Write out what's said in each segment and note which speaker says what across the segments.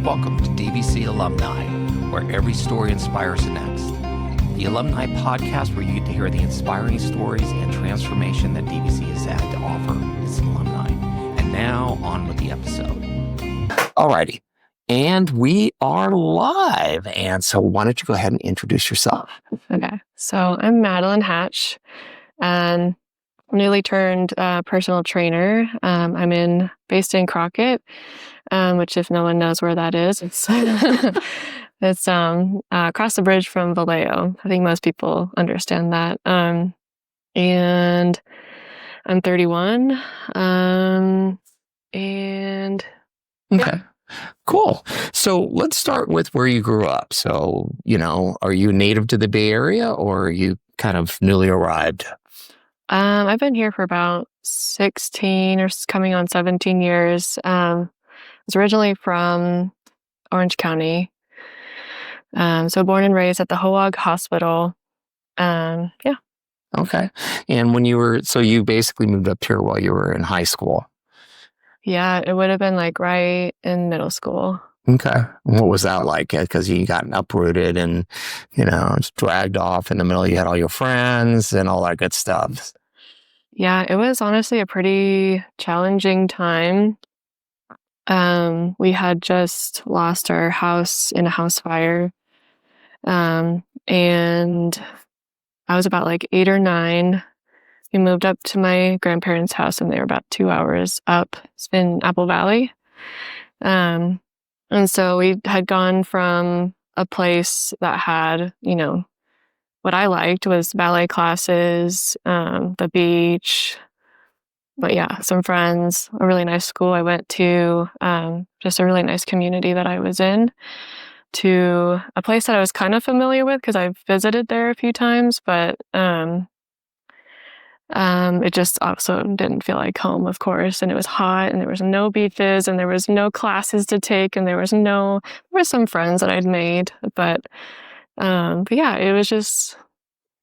Speaker 1: Welcome to DVC Alumni, where every story inspires the next. The Alumni podcast where you get to hear the inspiring stories and transformation that DVC has had to offer its alumni. And now, on with the episode. Alrighty. And we are live. And so why don't you go ahead and introduce yourself?
Speaker 2: Okay. So I'm Madeline Hatch, and newly turned personal trainer. I'm based in Crockett, which if no one knows where that is, it's it's across the bridge from Vallejo. I think most people understand that. And I'm 31. And
Speaker 1: Okay. Cool. So let's start with where you grew up. So, are you native to the Bay Area or are you kind of newly arrived?
Speaker 2: I've been here for about 16 or coming on 17 years. I was originally from Orange County. So born and raised at the Hoag Hospital. Yeah.
Speaker 1: Okay. And so you basically moved up here while you were in high school.
Speaker 2: Yeah, it would have been like right in middle school.
Speaker 1: Okay. What was that like? Because you got uprooted and, just dragged off in the middle. You had all your friends and all that good stuff.
Speaker 2: Yeah, it was honestly a pretty challenging time. We had just lost our house in a house fire. And I was about like 8 or 9. We moved up to my grandparents' house and they were about 2 hours up in Apple Valley. And so we had gone from a place that had, what I liked was ballet classes, the beach, but yeah, some friends, a really nice school I went to, just a really nice community that I was in, to a place that I was kind of familiar with because I've visited there a few times, but it just also didn't feel like home, of course, and it was hot and there was no beaches and there was no classes to take and there were some friends that I'd made, but yeah, it was just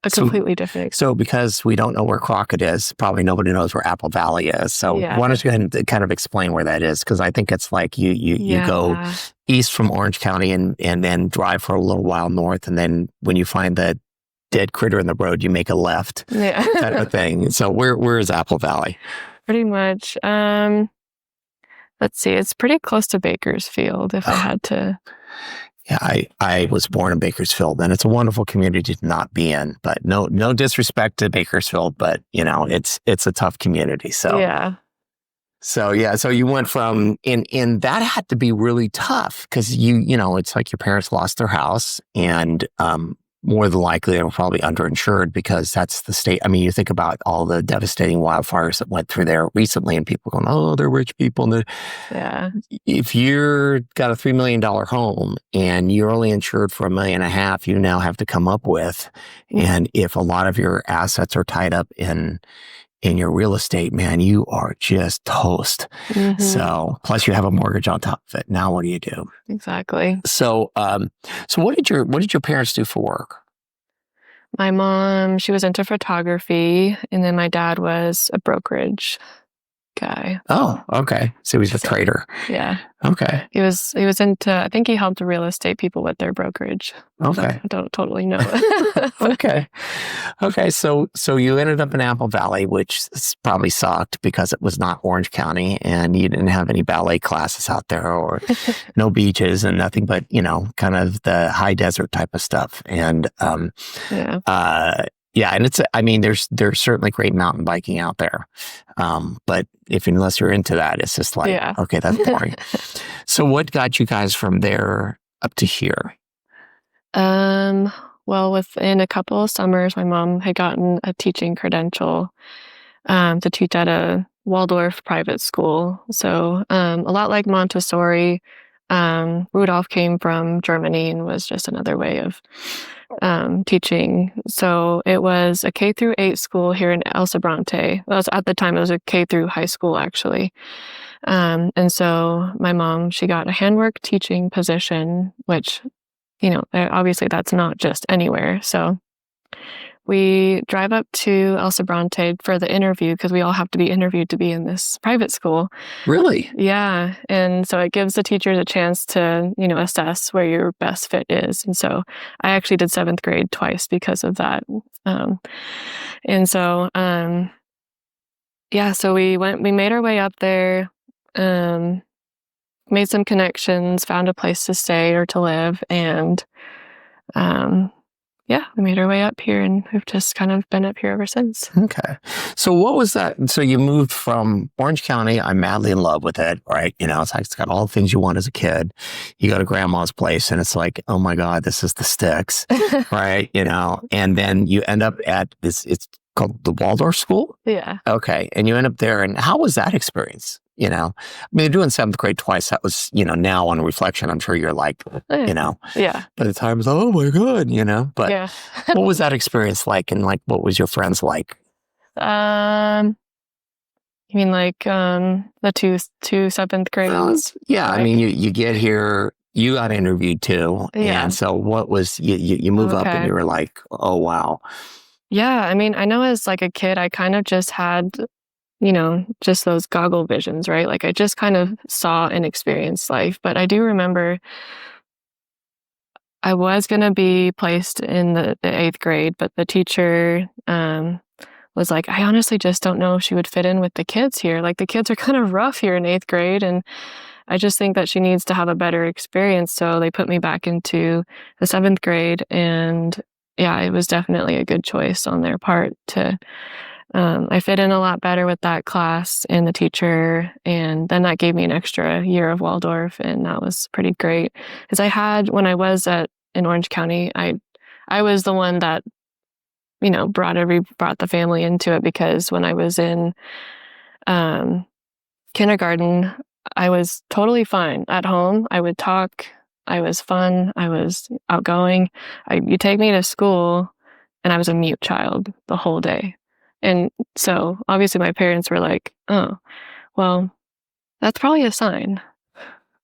Speaker 2: a completely different experience.
Speaker 1: So because we don't know where Crockett is, probably nobody knows where Apple Valley is. So why don't you go ahead and kind of explain where that is? Because I think it's like you go east from Orange County and then drive for a little while north. And then when you find that dead critter in the road, you make a left type of thing. So where is Apple Valley?
Speaker 2: Pretty much. Let's see. It's pretty close to Bakersfield if I had to.
Speaker 1: Yeah, I was born in Bakersfield, and it's a wonderful community to not be in. But no disrespect to Bakersfield, but it's a tough community. So
Speaker 2: yeah.
Speaker 1: So you went from and that had to be really tough because it's like your parents lost their house, and more than likely they were probably underinsured because that's the state. I mean, you think about all the devastating wildfires that went through there recently, and people going, "Oh, they're rich people." And if you're got a $3 million home and you're only insured for $1.5 million, you now have to come up with. And if a lot of your assets are tied up in your real estate, man, you are just toast.
Speaker 2: Mm-hmm.
Speaker 1: So plus you have a mortgage on top of it. Now what do you do?
Speaker 2: Exactly.
Speaker 1: So what did your parents do for work?
Speaker 2: My mom, she was into photography, and then my dad was a brokerage guy.
Speaker 1: Oh, okay. So he was a trader.
Speaker 2: Yeah.
Speaker 1: Okay.
Speaker 2: He was into, I think he helped real estate people with their brokerage.
Speaker 1: Okay.
Speaker 2: I don't totally know.
Speaker 1: Okay. So you ended up in Apple Valley, which probably sucked because it was not Orange County and you didn't have any ballet classes out there or no beaches and nothing but, kind of the high desert type of stuff. And, yeah, and there's certainly great mountain biking out there. But unless you're into that, it's just like, okay, that's boring. So what got you guys from there up to here?
Speaker 2: Well, within a couple of summers, my mom had gotten a teaching credential to teach at a Waldorf private school. So a lot like Montessori, Rudolph came from Germany and was just another way of teaching. So it was a K through 8 school here in El Sobrante. At the time, it was a K through high school, actually. And so my mom, she got a handwork teaching position, which, obviously that's not just anywhere. So we drive up to El Sobrante for the interview because we all have to be interviewed to be in this private school.
Speaker 1: Really?
Speaker 2: Yeah. And so it gives the teachers a chance to, assess where your best fit is. And so I actually did 7th grade twice because of that. And so, so we made our way up there, made some connections, found a place to stay or to live. And, we made our way up here and we've just kind of been up here ever since.
Speaker 1: Okay. So what was that? So you moved from Orange County. I'm madly in love with it, right? It's got all the things you want as a kid. You go to grandma's place and it's like, oh my God, this is the sticks, right? And then you end up at this, it's called the Waldorf School.
Speaker 2: Yeah.
Speaker 1: Okay. And you end up there. And how was that experience? Doing 7th grade twice, that was, now on reflection, I'm sure you're like,
Speaker 2: Yeah.
Speaker 1: By the time it's like, oh my God, but
Speaker 2: yeah.
Speaker 1: What was that experience like? And like, what was your friends like?
Speaker 2: You mean like, the two 7th graders?
Speaker 1: Yeah. I mean, you get here, you got interviewed too.
Speaker 2: Yeah.
Speaker 1: And so what was, you move up and you were like, oh, wow.
Speaker 2: Yeah. I mean, I know as like a kid, I kind of just had, just those goggle visions, right? Like I just kind of saw and experienced life. But I do remember I was going to be placed in the 8th grade, but the teacher was like, I honestly just don't know if she would fit in with the kids here. Like the kids are kind of rough here in 8th grade. And I just think that she needs to have a better experience. So they put me back into the 7th grade. And yeah, it was definitely a good choice on their part to I fit in a lot better with that class and the teacher, and then that gave me an extra year of Waldorf, and that was pretty great. Because when I was in Orange County, I was the one that brought the family into it, because when I was in kindergarten, I was totally fine at home. I would talk. I was fun. I was outgoing. You take me to school, and I was a mute child the whole day. And so obviously my parents were like, oh, well, that's probably a sign.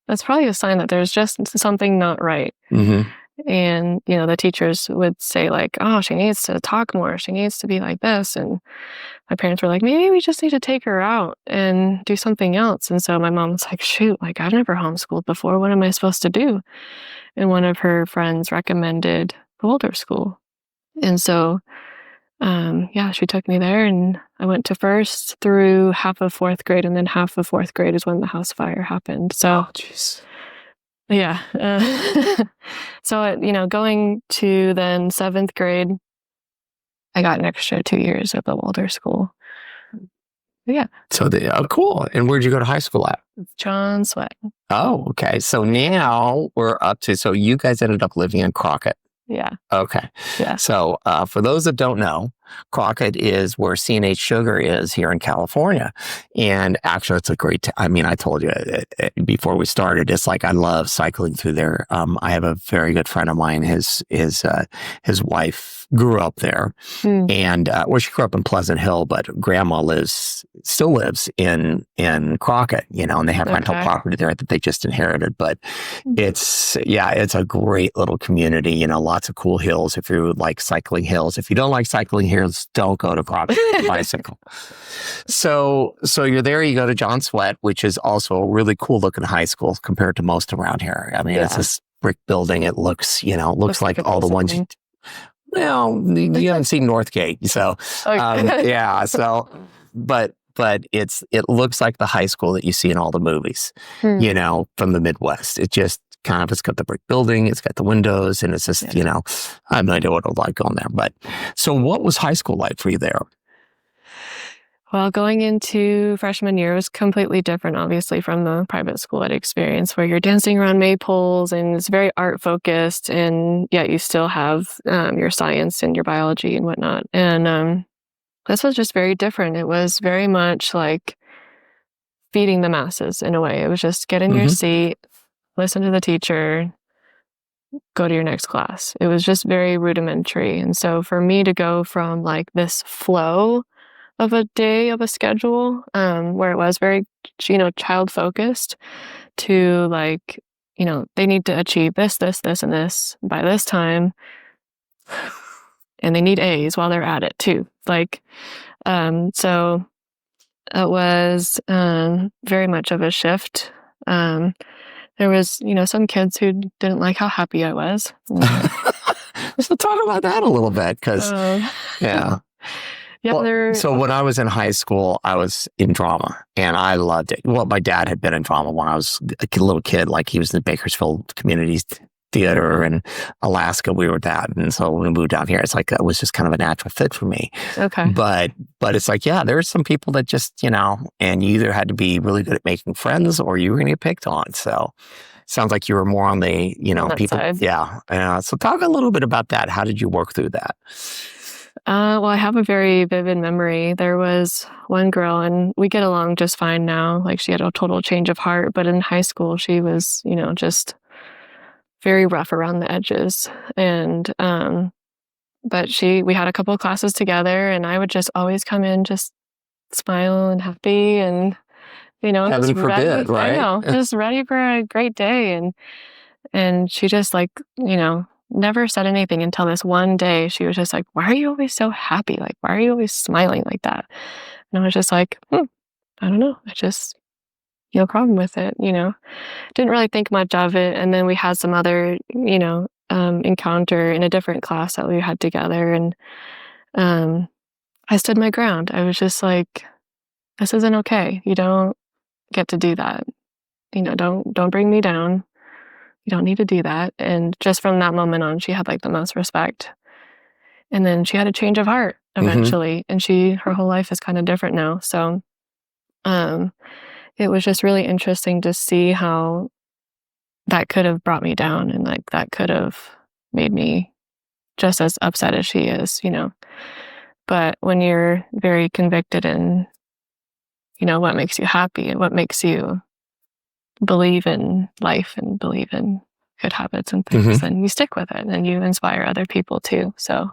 Speaker 2: That's probably a sign that there's just something not right.
Speaker 1: Mm-hmm.
Speaker 2: And, the teachers would say like, oh, she needs to talk more. She needs to be like this. And my parents were like, maybe we just need to take her out and do something else. And so my mom was like, shoot, like I've never homeschooled before. What am I supposed to do? And one of her friends recommended the Waldorf School. And so she took me there, and I went to 1st through half of 4th grade, and then half of 4th grade is when the house fire happened. So,
Speaker 1: jeez.
Speaker 2: Yeah. So, going to then 7th grade, I got an extra 2 years of the Waldorf School. Yeah.
Speaker 1: So cool. And where'd you go to high school at?
Speaker 2: John Sweat.
Speaker 1: Oh, okay. So now we're up to, so you guys ended up living in Crockett.
Speaker 2: Yeah.
Speaker 1: Okay.
Speaker 2: Yeah.
Speaker 1: So for those that don't know, Crockett is where C&H Sugar is here in California. And actually, it's a great, I told you before we started, it's like I love cycling through there. I have a very good friend of mine, his wife grew up there. And she grew up in Pleasant Hill, but grandma still lives in Crockett, and they have rental property there that they just inherited. But it's a great little community, lots of cool hills if you like cycling hills. If you don't like cycling hills, don't go to Crockett bicycle. So you're there, you go to John Sweat, which is also a really cool looking high school compared to most around here. I mean, it's this brick building. It looks, looks like all the ones. Well, you haven't seen Northgate, so but it looks like the high school that you see in all the movies, from the Midwest. It just it's got the brick building, it's got the windows, and it's just, I have no idea what it was like going there. But so what was high school like for you there?
Speaker 2: Well, going into freshman year was completely different, obviously, from the private school I'd experienced, where you're dancing around maypoles and it's very art focused, and yet you still have your science and your biology and whatnot. And this was just very different. It was very much like feeding the masses in a way. It was just get in your seat, listen to the teacher, go to your next class. It was just very rudimentary. And so for me to go from like this flow of a day, of a schedule, where it was very, child focused, to like, they need to achieve this, and this by this time. and they need A's while they're at it too. Like, so it was very much of a shift. There was, some kids who didn't like how happy I was.
Speaker 1: So talk about that a little bit, because yeah.
Speaker 2: Yeah.
Speaker 1: Well, so when I was in high school, I was in drama and I loved it. Well, my dad had been in drama when I was a little kid. Like, he was in the Bakersfield Community Theater in Alaska. We were that. And so when we moved down here, it's like, it was just kind of a natural fit for me.
Speaker 2: Okay.
Speaker 1: But it's like, yeah, there are some people that just, and you either had to be really good at making friends or you were going to get picked on. So sounds like you were more on the, people.
Speaker 2: Side.
Speaker 1: Yeah. So talk a little bit about that. How did you work through that?
Speaker 2: Well, I have a very vivid memory. There was one girl, and we get along just fine now. Like, she had a total change of heart, but in high school, she was, just very rough around the edges. And, but we had a couple of classes together, and I would just always come in just smile and happy and,
Speaker 1: Heaven forbid, right?
Speaker 2: I know, just ready for a great day. And she just, like, never said anything until this one day. She was just like, "Why are you always so happy? Like, why are you always smiling like that?" And I was just like, I don't know. I just, no problem with it, Didn't really think much of it. And then we had some other, encounter in a different class that we had together. And I stood my ground. I was just like, this isn't okay. You don't get to do that. Don't bring me down. You don't need to do that. And just from that moment on, she had like the most respect. And then she had a change of heart eventually. And her whole life is kind of different now. So it was just really interesting to see how that could have brought me down, and like that could have made me just as upset as she is, But when you're very convicted in, what makes you happy and what makes you believe in life and believe in good habits and things, then you stick with it and you inspire other people too. So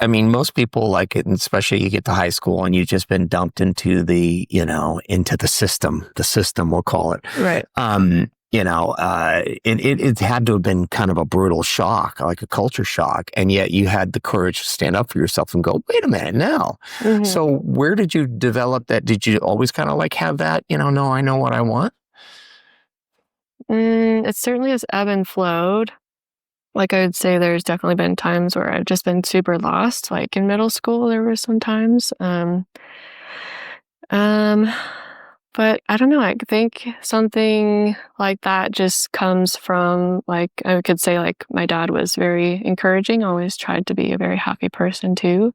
Speaker 2: I mean, most people like it, and especially you get to high school and you've just been dumped into the, into the system, we'll call it. Right.
Speaker 1: It had to have been kind of a brutal shock, like a culture shock. And yet you had the courage to stand up for yourself and go, wait a minute now. So where did you develop that? Did you always kind of like have that, no, I know what I want?
Speaker 2: It certainly has ebb and flowed. Like, I would say there's definitely been times where I've just been super lost. Like in middle school, there were some times. But I don't know, I think something like that just comes from, like, I could say, like, my dad was very encouraging, always tried to be a very happy person too.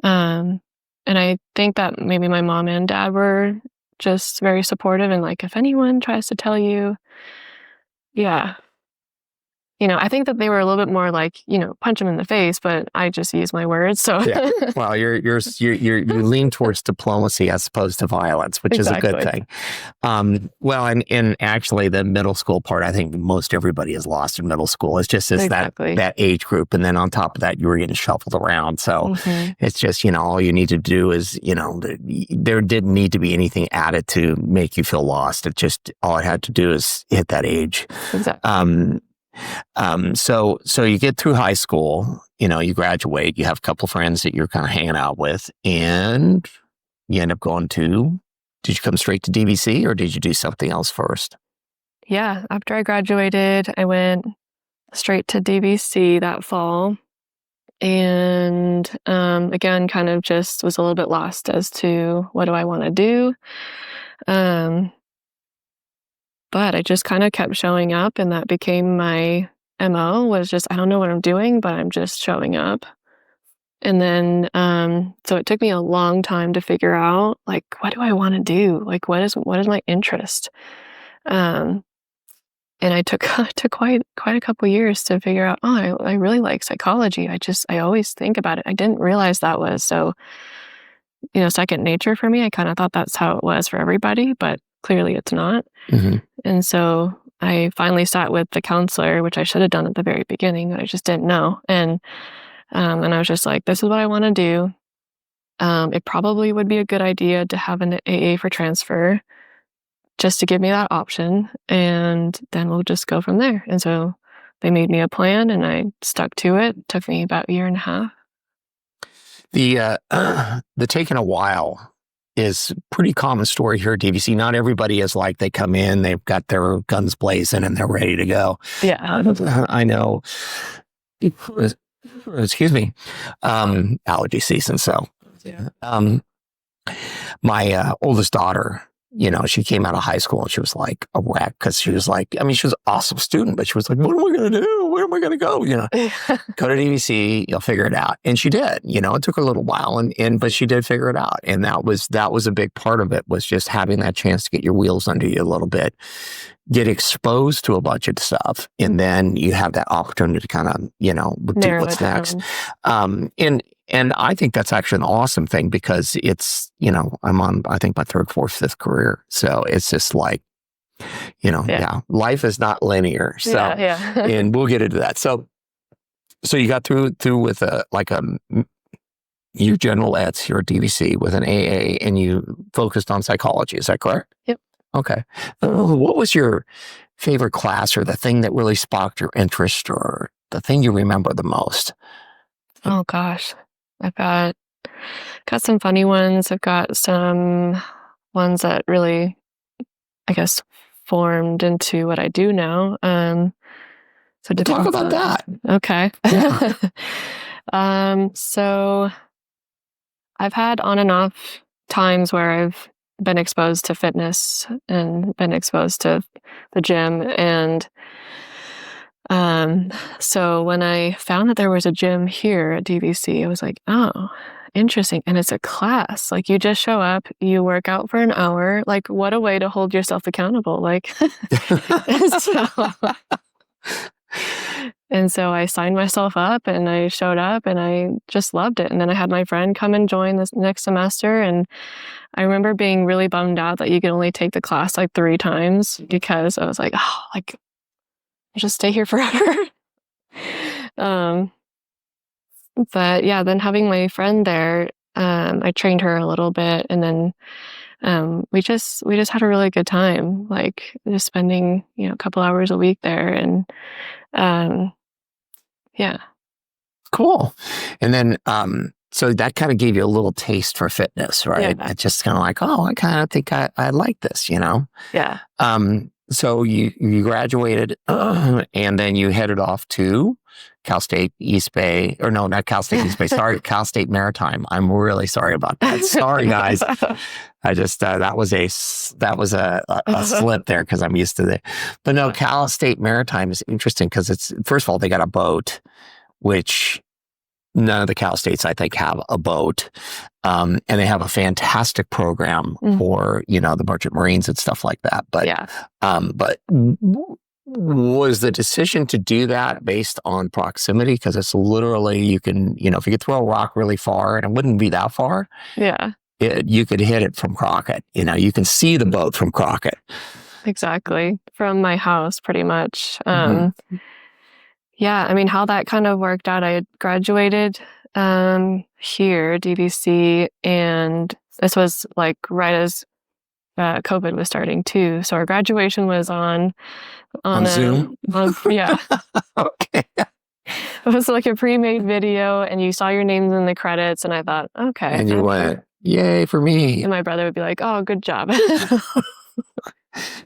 Speaker 2: And I think that maybe my mom and dad were just very supportive, and like, if anyone tries to tell you, I think that they were a little bit more like, punch them in the face, but I just use my words. So
Speaker 1: yeah. Well, you lean towards diplomacy as opposed to violence, which is a good thing. Well, and actually the middle school part, I think most everybody is lost in middle school. It's just that age group. And then on top of that, you were getting shuffled around. So it's just, all you need to do is, there didn't need to be anything added to make you feel lost. It just, all it had to do is hit that age.
Speaker 2: Exactly.
Speaker 1: So you get through high school, you graduate, you have a couple of friends that you're kind of hanging out with, and you end up did you come straight to DVC or did you do something else first?
Speaker 2: Yeah. After I graduated, I went straight to DVC that fall. And, again, kind of just was a little bit lost as to what do I want to do. But I just kind of kept showing up, and that became my MO, was just, I don't know what I'm doing, but I'm just showing up. And then, so it took me a long time to figure out, like, what do I want to do? Like, what is my interest? And I took quite a couple years to figure out, I really like psychology. I always think about it. I didn't realize that was so, second nature for me. I kind of thought that's how it was for everybody, but clearly it's not. And so I finally sat with the counselor, which I should have done at the very beginning. I just didn't know. And I was just like, this is what I want to do. It probably would be a good idea to have an AA for transfer, just to give me that option. And then we'll just go from there. And so they made me a plan and I stuck to it. It took me about a year and a half.
Speaker 1: The taking a while is a pretty common story here at DVC. Not everybody is like they come in, they've got their guns blazing and they're ready to go.
Speaker 2: Yeah.
Speaker 1: I know. Excuse me. Allergy season. So,
Speaker 2: Yeah.
Speaker 1: My oldest daughter, she came out of high school and she was like a wreck because she was like, she was an awesome student, but she was like, what am I going to do? Where am I going to go? Go to DVC, you'll figure it out. And she did, it took her a little while but she did figure it out. And that was a big part of it, was just having that chance to get your wheels under you a little bit, get exposed to a bunch of stuff. And then you have that opportunity to kind of, do what's next. And I think that's actually an awesome thing because it's, I'm on, I think, my third, fourth, fifth career. So it's just like, life is not linear. So, and we'll get into that. So you got through with your general eds here at DVC with an AA, and you focused on psychology. Is that correct?
Speaker 2: Yep.
Speaker 1: Okay. What was your favorite class, or the thing that really sparked your interest, or the thing you remember the most?
Speaker 2: Oh gosh. I've got some funny ones. I've got some ones that really, I guess, formed into what I do now. So to
Speaker 1: talk about that.
Speaker 2: Okay.
Speaker 1: Yeah.
Speaker 2: So I've had on and off times where I've been exposed to fitness and been exposed to the gym. And so when I found that there was a gym here at DVC, I was like, oh, interesting. And it's a class. Like, you just show up, you work out for an hour. Like, what a way to hold yourself accountable. Like, and so I signed myself up and I showed up and I just loved it. And then I had my friend come and join this next semester. And I remember being really bummed out that you could only take the class like 3 times, because I was like, oh, like, I'll just stay here forever. But yeah, then having my friend there, I trained her a little bit, and then we just had a really good time, like just spending a couple hours a week there, and yeah.
Speaker 1: Cool. And then so that kind of gave you a little taste for fitness, right?
Speaker 2: Yeah.
Speaker 1: It's just kind of like, oh, I kind of think I like this,
Speaker 2: Yeah.
Speaker 1: So you graduated and then you headed off to Cal State East Bay, or no, not Cal State East Bay. Sorry, Cal State Maritime. I'm really sorry about that. Sorry, guys. I just that was a slip there because I'm used to it. But no, Cal State Maritime is interesting because it's, first of all, they got a boat, which none of the Cal States, I think, have a boat. And they have a fantastic program for, the merchant marines and stuff like that. But, but was the decision to do that based on proximity? Because it's literally, you can, if you could throw a rock really far, and it wouldn't be that far.
Speaker 2: Yeah.
Speaker 1: You could hit it from Crockett. You can see the boat from Crockett.
Speaker 2: Exactly. From my house, pretty much. Yeah, I mean, how that kind of worked out, I had graduated here, DVC, and this was like right as COVID was starting too. So our graduation was on
Speaker 1: Zoom?
Speaker 2: Yeah.
Speaker 1: Okay.
Speaker 2: It was like a pre-made video, and you saw your names in the credits, and I thought, okay.
Speaker 1: And you went, yay for me.
Speaker 2: And my brother would be like, oh, good job.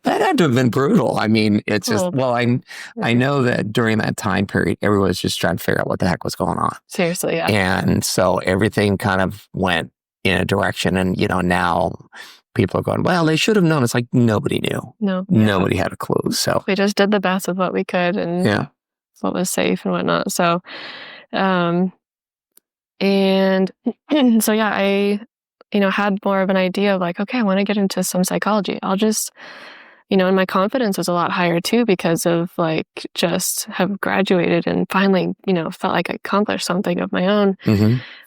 Speaker 1: That had to have been brutal. I mean, it's just, I know that during that time period, everyone was just trying to figure out what the heck was going on.
Speaker 2: Seriously, yeah.
Speaker 1: And so everything kind of went in a direction. And, now people are going, well, they should have known. It's like nobody knew.
Speaker 2: No.
Speaker 1: Nobody had a clue. So
Speaker 2: we just did the best with what we could and what was safe and whatnot. So, and so, yeah, I had more of an idea of like, okay, I want to get into some psychology. I'll just, and my confidence was a lot higher too, because of like just have graduated and finally, felt like I accomplished something of my own.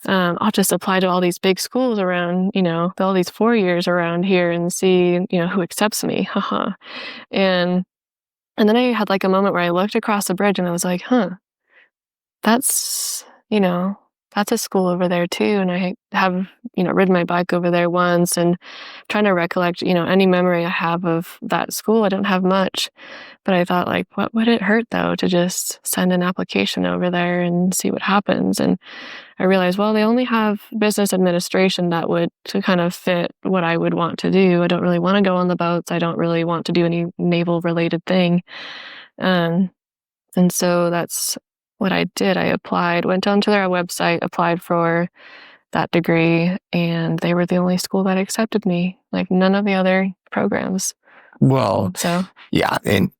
Speaker 2: I'll just apply to all these big schools around, all these 4 years around here and see, who accepts me. And then I had like a moment where I looked across the bridge and I was like, that's, that's a school over there too. And I have, ridden my bike over there once and trying to recollect, any memory I have of that school. I don't have much, but I thought like, what would it hurt though to just send an application over there and see what happens? And I realized, well, they only have business administration that would to kind of fit what I would want to do. I don't really want to go on the boats. I don't really want to do any naval related thing. And so that's what I did. I applied, went onto their website, applied for that degree, and they were the only school that accepted me, like none of the other programs.
Speaker 1: Well,
Speaker 2: So
Speaker 1: yeah, in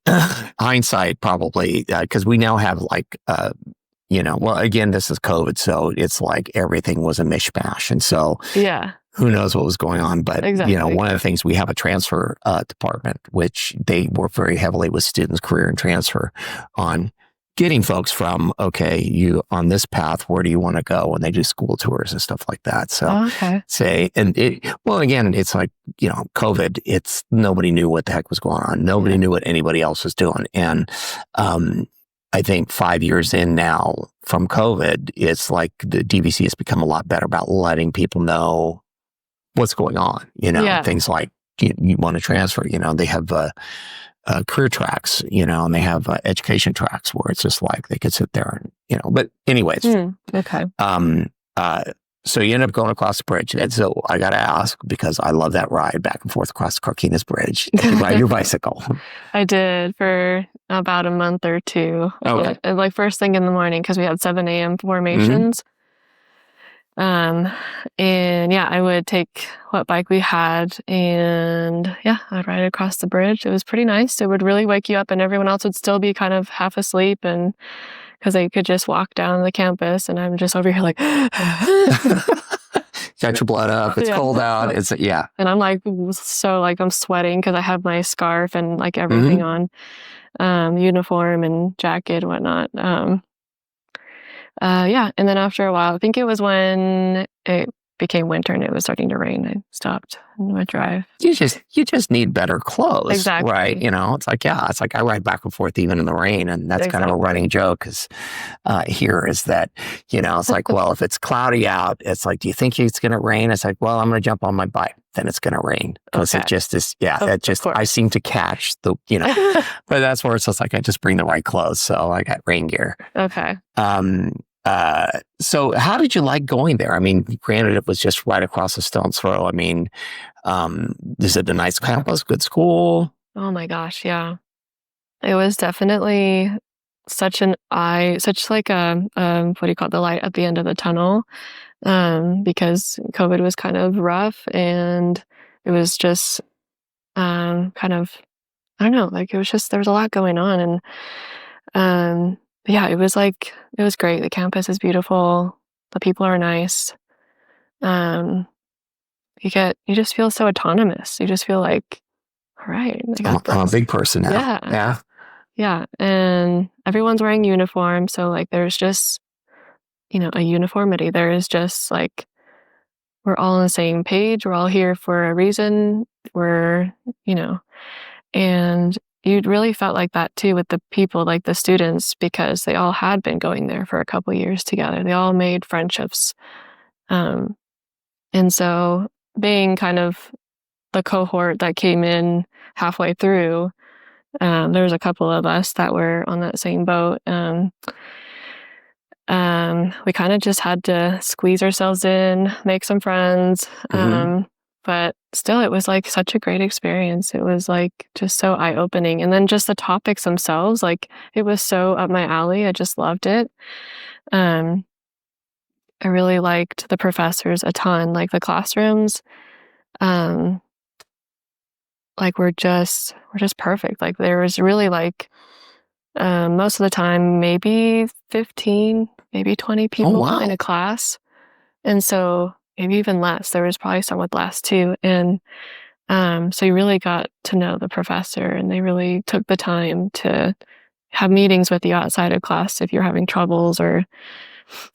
Speaker 1: hindsight, probably, because we now have like, well, again, this is COVID, so it's like everything was a mishmash. And so
Speaker 2: yeah,
Speaker 1: who knows what was going on. But,
Speaker 2: exactly.
Speaker 1: one of the things, we have a transfer department, which they work very heavily with students, career and transfer, on getting folks from, okay, you on this path, where do you want to go? And they do school tours and stuff like that. So again, it's like, COVID, it's nobody knew what the heck was going on. Nobody knew what anybody else was doing. And I think 5 years in now from COVID, it's like the DVC has become a lot better about letting people know what's going on, things like you want to transfer, they have career tracks, and they have education tracks where it's just like they could sit there and, but anyways.
Speaker 2: Okay.
Speaker 1: So you end up going across the bridge. And so I got to ask, because I love that ride back and forth across the Carquinez Bridge. Did you ride your bicycle?
Speaker 2: I did for about a month or two.
Speaker 1: Okay.
Speaker 2: Like first thing in the morning, because we had 7 a.m. formations. And yeah, I would take what bike we had and I'd ride across the bridge. It was pretty nice. It would really wake you up, and everyone else would still be kind of half asleep, and because they could just walk down the campus, and I'm just over here like
Speaker 1: got your blood up. It's cold out.
Speaker 2: And I'm like, so like I'm sweating because I have my scarf and like everything on, uniform and jacket and whatnot. And then after a while, I think it was when it became winter and it was starting to rain, I stopped and would drive.
Speaker 1: You just need better clothes.
Speaker 2: Exactly.
Speaker 1: Right. It's like I ride back and forth even in the rain, and that's kind of a running joke, because here is that, it's like, well, if it's cloudy out, it's like, do you think it's going to rain? It's like, well, I'm going to jump on my bike, then it's going to rain, because it just is. I seem to catch the, but that's where it's just like, I just bring the right clothes. So I got rain gear.
Speaker 2: Okay.
Speaker 1: So how did you like going there? I mean, granted, it was just right across a stone's throw. I mean, is it a nice campus, good school?
Speaker 2: Oh my gosh, yeah. It was definitely such like a, what do you call it, the light at the end of the tunnel, because COVID was kind of rough, and it was just kind of, I don't know, like it was just, there was a lot going on, and it was great. The campus is beautiful. The people are nice. You just feel so autonomous. You just feel like, all right, I got this.
Speaker 1: I'm a big person now.
Speaker 2: Yeah. And everyone's wearing uniform. So like, there's just, a uniformity. There is just like, we're all on the same page. We're all here for a reason. And you really felt like that too with the people, like the students, because they all had been going there for a couple years together. They all made friendships. And so being kind of the cohort that came in halfway through, there was a couple of us that were on that same boat. We kind of just had to squeeze ourselves in, make some friends. But still, it was like such a great experience. It was like just so eye-opening. And then just the topics themselves, like it was so up my alley. I just loved it. I really liked the professors a ton. Like the classrooms, like we're just perfect. Like there was really like most of the time maybe 15, maybe 20 people in a class. And so maybe even less. There was probably some with less too. And so you really got to know the professor, and they really took the time to have meetings with you outside of class if you're having troubles or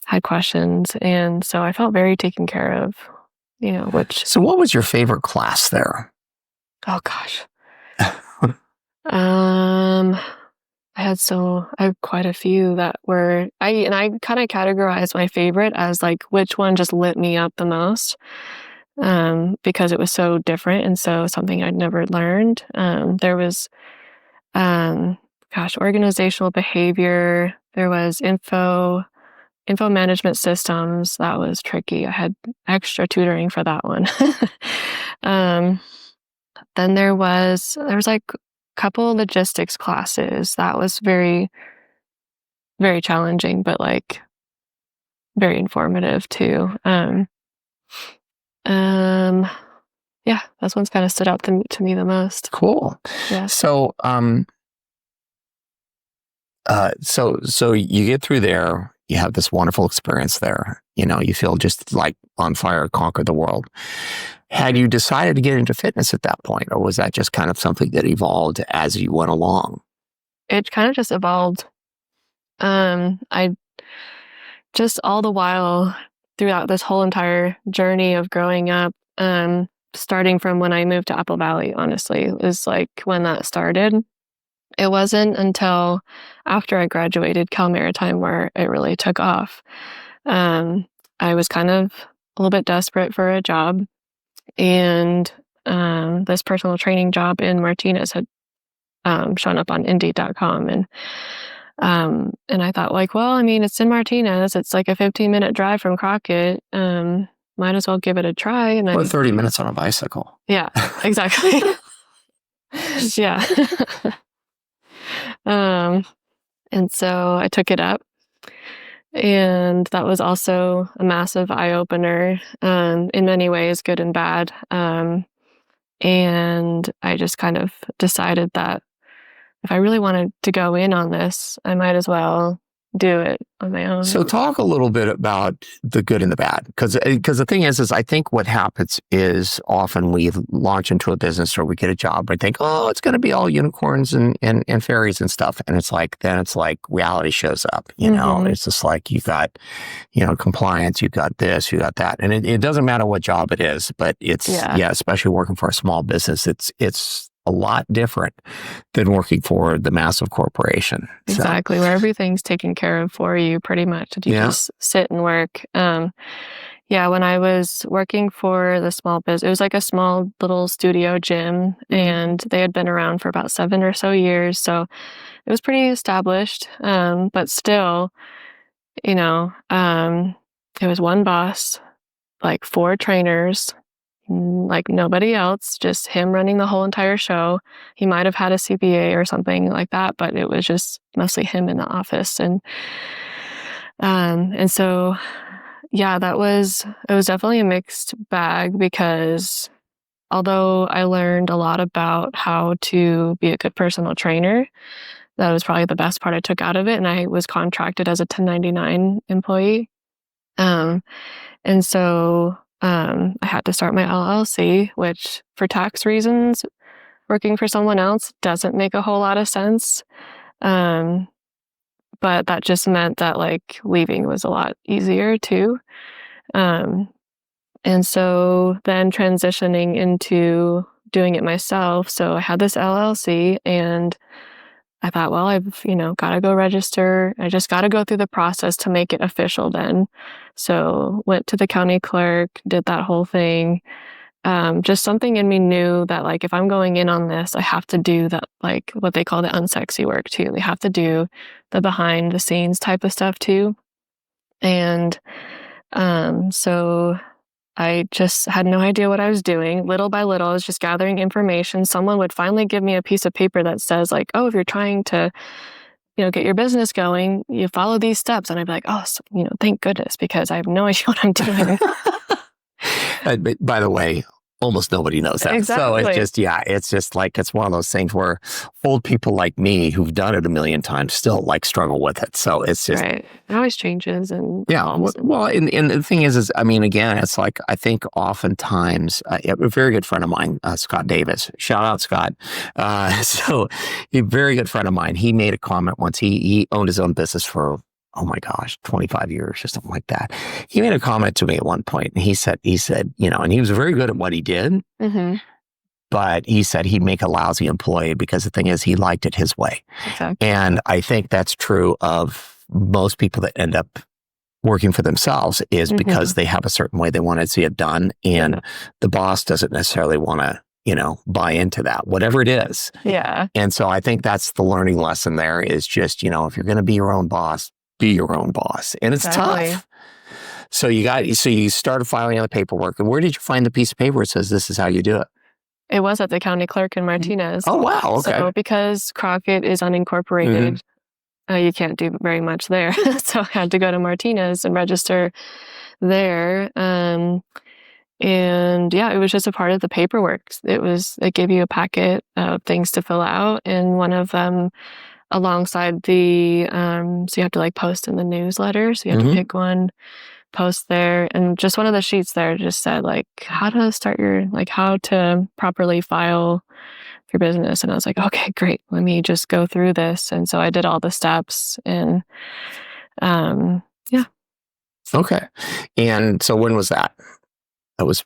Speaker 2: had questions. And so I felt very taken care of,
Speaker 1: So what was your favorite class there?
Speaker 2: Oh gosh. I I have quite a few that were, I kind of categorized my favorite as like which one just lit me up the most, because it was so different and so something I'd never learned. There was, organizational behavior. There was info management systems. That was tricky. I had extra tutoring for that one. Then there was like a couple logistics classes. That was very, very challenging, but like very informative too. Yeah, those ones kind of stood out to me the most.
Speaker 1: Cool.
Speaker 2: Yeah.
Speaker 1: So, so you get through there, you have this wonderful experience there. You feel just like on fire, conquer the world. Had you decided to get into fitness at that point, or was that just kind of something that evolved as you went along?
Speaker 2: It kind of just evolved. I just all the while throughout this whole entire journey of growing up, starting from when I moved to Apple Valley, honestly, is like when that started. It wasn't until after I graduated Cal Maritime where it really took off. I was kind of a little bit desperate for a job, and this personal training job in Martinez had shown up on Indeed.com, and I thought, like, well, I mean, it's in Martinez. It's like a 15-minute drive from Crockett. Might as well give it a try. And
Speaker 1: Or 30 minutes on a bicycle.
Speaker 2: Yeah, exactly. Yeah. And so I took it up, and that was also a massive eye-opener, in many ways, good and bad. And I just kind of decided that if I really wanted to go in on this, I might as well do it on my own.
Speaker 1: So talk a little bit about the good and the bad, because the thing is I think what happens is often we launch into a business or we get a job, we think, oh, it's going to be all unicorns and fairies and stuff, and it's like reality shows up. It's just like you got compliance, you got this, you got that, and it doesn't matter what job it is, but it's especially working for a small business, it's a lot different than working for the massive corporation.
Speaker 2: Exactly, where everything's taken care of for you pretty much. You just sit and work. When I was working for the small business, it was like a small little studio gym, and they had been around for about 7 or so years. So it was pretty established, but still, it was one boss, like 4 trainers, like nobody else, just him running the whole entire show. He might have had a CPA or something like that, but it was just mostly him in the office. And so, it was definitely a mixed bag, because although I learned a lot about how to be a good personal trainer, that was probably the best part I took out of it. And I was contracted as a 1099 employee. And so I had to start my LLC, which for tax reasons, working for someone else doesn't make a whole lot of sense. But that just meant that like leaving was a lot easier too. And so then transitioning into doing it myself. So I had this LLC, and I thought, well, I've, got to go register. I just got to go through the process to make it official then. So went to the county clerk, did that whole thing. Just something in me knew that like, if I'm going in on this, I have to do that, like what they call the unsexy work too. They have to do the behind the scenes type of stuff too. And so I just had no idea what I was doing. Little by little, I was just gathering information. Someone would finally give me a piece of paper that says like, oh, if you're trying to, get your business going, you follow these steps. And I'd be like, oh, so, thank goodness, because I have no idea what I'm doing.
Speaker 1: But by the way, almost nobody knows that.
Speaker 2: Exactly.
Speaker 1: So it's just like, it's one of those things where old people like me who've done it a million times still like struggle with it. So it's just,
Speaker 2: right. It always changes. And
Speaker 1: well, and the thing is, I mean, again, it's like, I think oftentimes a very good friend of mine, Scott Davis, shout out Scott. So a very good friend of mine, he made a comment once. He owned his own business for, oh my gosh, 25 years or something like that. He made a comment to me at one point, and he said, and he was very good at what he did, but he said he'd make a lousy employee because the thing is he liked it his way.
Speaker 2: Exactly.
Speaker 1: And I think that's true of most people that end up working for themselves is because they have a certain way they want to see it done. And the boss doesn't necessarily want to, buy into that, whatever it is.
Speaker 2: Yeah.
Speaker 1: And so I think that's the learning lesson there is just, if you're going to be your own boss, be your own boss. And it's tough. So you started filing out the paperwork. And where did you find the piece of paper that says this is how you do it?
Speaker 2: It was at the county clerk in Martinez.
Speaker 1: Oh, wow. Okay.
Speaker 2: So because Crockett is unincorporated, you can't do very much there. So I had to go to Martinez and register there. And yeah, it was just a part of the paperwork. It gave you a packet of things to fill out, and one of them alongside the, so you have to post in the newsletter. So you have to pick one, post there, and just one of the sheets there just said how to start how to properly file your business. And I was like, okay, great. Let me just go through this. And so I did all the steps and, yeah.
Speaker 1: Okay. And so when was that? That was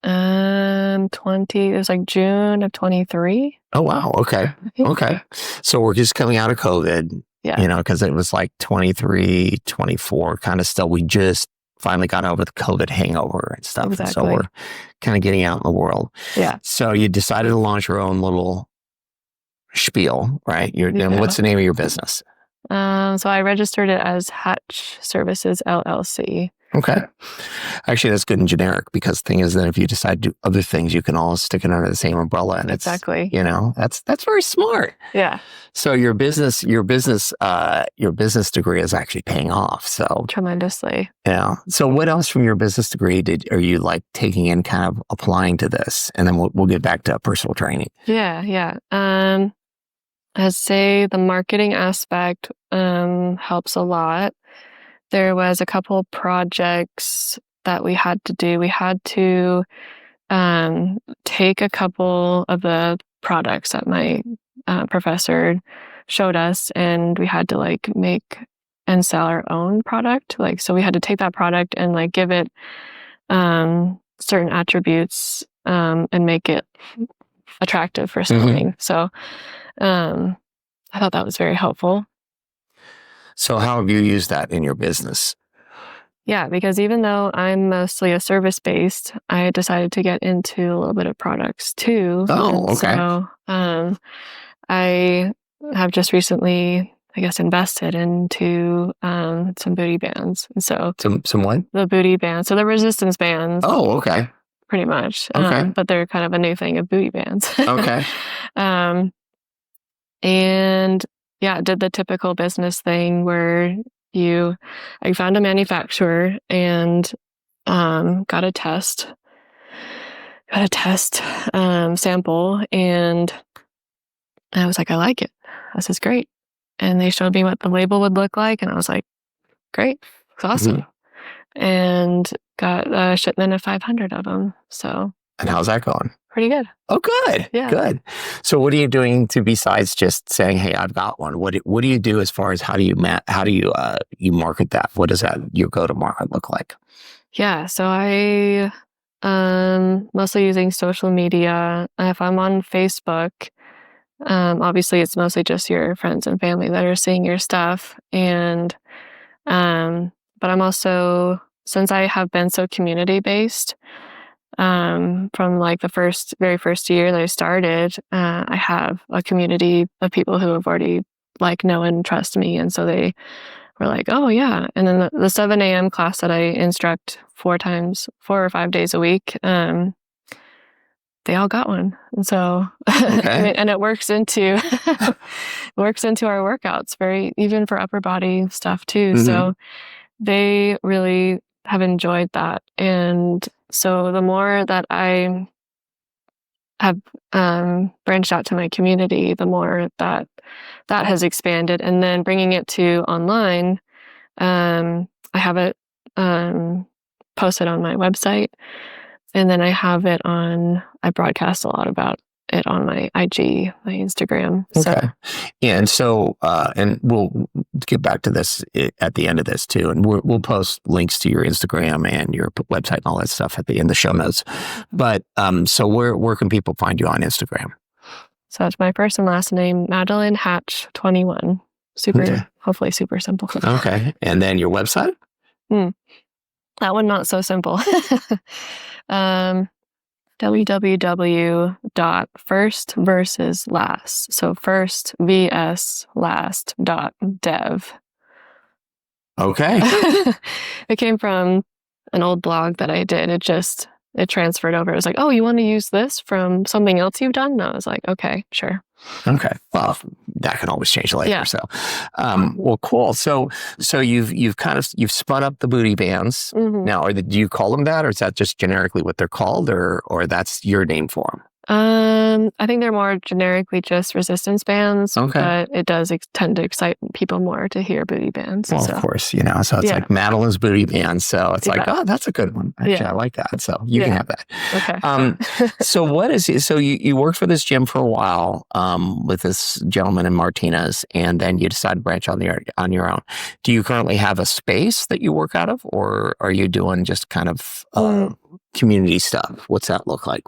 Speaker 2: 20, it was June of 23.
Speaker 1: Oh, wow. Okay. Okay. So we're just coming out of COVID, because it was 23, 24 kind of still. We just finally got over the COVID hangover and stuff.
Speaker 2: Exactly.
Speaker 1: And so we're kind of getting out in the world.
Speaker 2: Yeah.
Speaker 1: So you decided to launch your own little spiel, right? And what's the name of your business?
Speaker 2: So I registered it as Hatch Services LLC.
Speaker 1: Okay. Actually, that's good and generic because the thing is that if you decide to do other things, you can all stick it under the same umbrella. And
Speaker 2: exactly.
Speaker 1: That's very smart.
Speaker 2: Yeah.
Speaker 1: So your business degree is actually paying off. So
Speaker 2: tremendously.
Speaker 1: Yeah. So what else from your business degree are you taking in, kind of applying to this? And then we'll get back to personal training.
Speaker 2: Yeah. Yeah. I'd say the marketing aspect helps a lot. There was a couple projects that we had to do. We had to take a couple of the products that my professor showed us, and we had to make and sell our own product. So we had to take that product and give it certain attributes and make it attractive for selling. So I thought that was very helpful.
Speaker 1: So how have you used that in your business?
Speaker 2: Yeah, because even though I'm mostly a service-based, I decided to get into a little bit of products too.
Speaker 1: Oh, okay.
Speaker 2: So I have just recently, invested into some booty bands. And so
Speaker 1: some what?
Speaker 2: The booty bands. So the resistance bands.
Speaker 1: Oh, okay.
Speaker 2: Pretty much.
Speaker 1: Okay.
Speaker 2: But they're kind of a new thing of booty bands.
Speaker 1: Okay.
Speaker 2: And yeah, did the typical business thing where I found a manufacturer and got a test sample, and I was like, I like it. This is great. And they showed me what the label would look like, and I was like, great, it's awesome. And got a shipment of 500 of them. So.
Speaker 1: And how's that going?
Speaker 2: Pretty good.
Speaker 1: Oh, good.
Speaker 2: Yeah.
Speaker 1: Good. So what are you doing besides just saying, hey, I've got one? What do you do as far as how do you you market that? What does your go-to-market look like?
Speaker 2: Yeah. So I mostly using social media. If I'm on Facebook, obviously it's mostly just your friends and family that are seeing your stuff. And but I'm also, since I have been so community-based, from the very first year that I started, I have a community of people who have already know and trust me. And so they were like, oh yeah. And then the 7 a.m. class that I instruct 4 or 5 days a week, they all got one. And so,
Speaker 1: okay.
Speaker 2: and it works into, our workouts even for upper body stuff too. So they really have enjoyed that. And so the more that I have branched out to my community, the more that has expanded. And then bringing it to online, I have it posted on my website. And then I broadcast a lot about it on my IG, my Instagram. So.
Speaker 1: Okay. And so, and we'll get back to this at the end of this too. And we'll post links to your Instagram and your website and all that stuff at the end of the show notes. But, so where can people find you on Instagram?
Speaker 2: So it's my first and last name, Madeline Hatch 21. Hopefully super simple.
Speaker 1: Okay. And then your website?
Speaker 2: That one, not so simple. www.firstversuslast. So first vs last.dev.
Speaker 1: Okay.
Speaker 2: It came from an old blog that I did. It transferred over. It was like, oh, you want to use this from something else you've done? And I was like, okay, sure.
Speaker 1: Okay. Well, that can always change later.
Speaker 2: Yeah.
Speaker 1: So, well, cool. So you've spun up the booty bands.
Speaker 2: Mm-hmm.
Speaker 1: Now, do you call them that, or is that just generically what they're called, or that's your name for them?
Speaker 2: I think they're more generically just resistance bands,
Speaker 1: okay.
Speaker 2: But it does tend to excite people more to hear booty bands.
Speaker 1: Well, of course, so it's like Madeline's booty band. So it's like, oh, that's a good one. Actually, I like that. So you can have that.
Speaker 2: Okay.
Speaker 1: So what is it? So you worked for this gym for a while, with this gentleman in Martinez, and then you decided to branch on your own. Do you currently have a space that you work out of, or are you doing just kind of community stuff? What's that look like?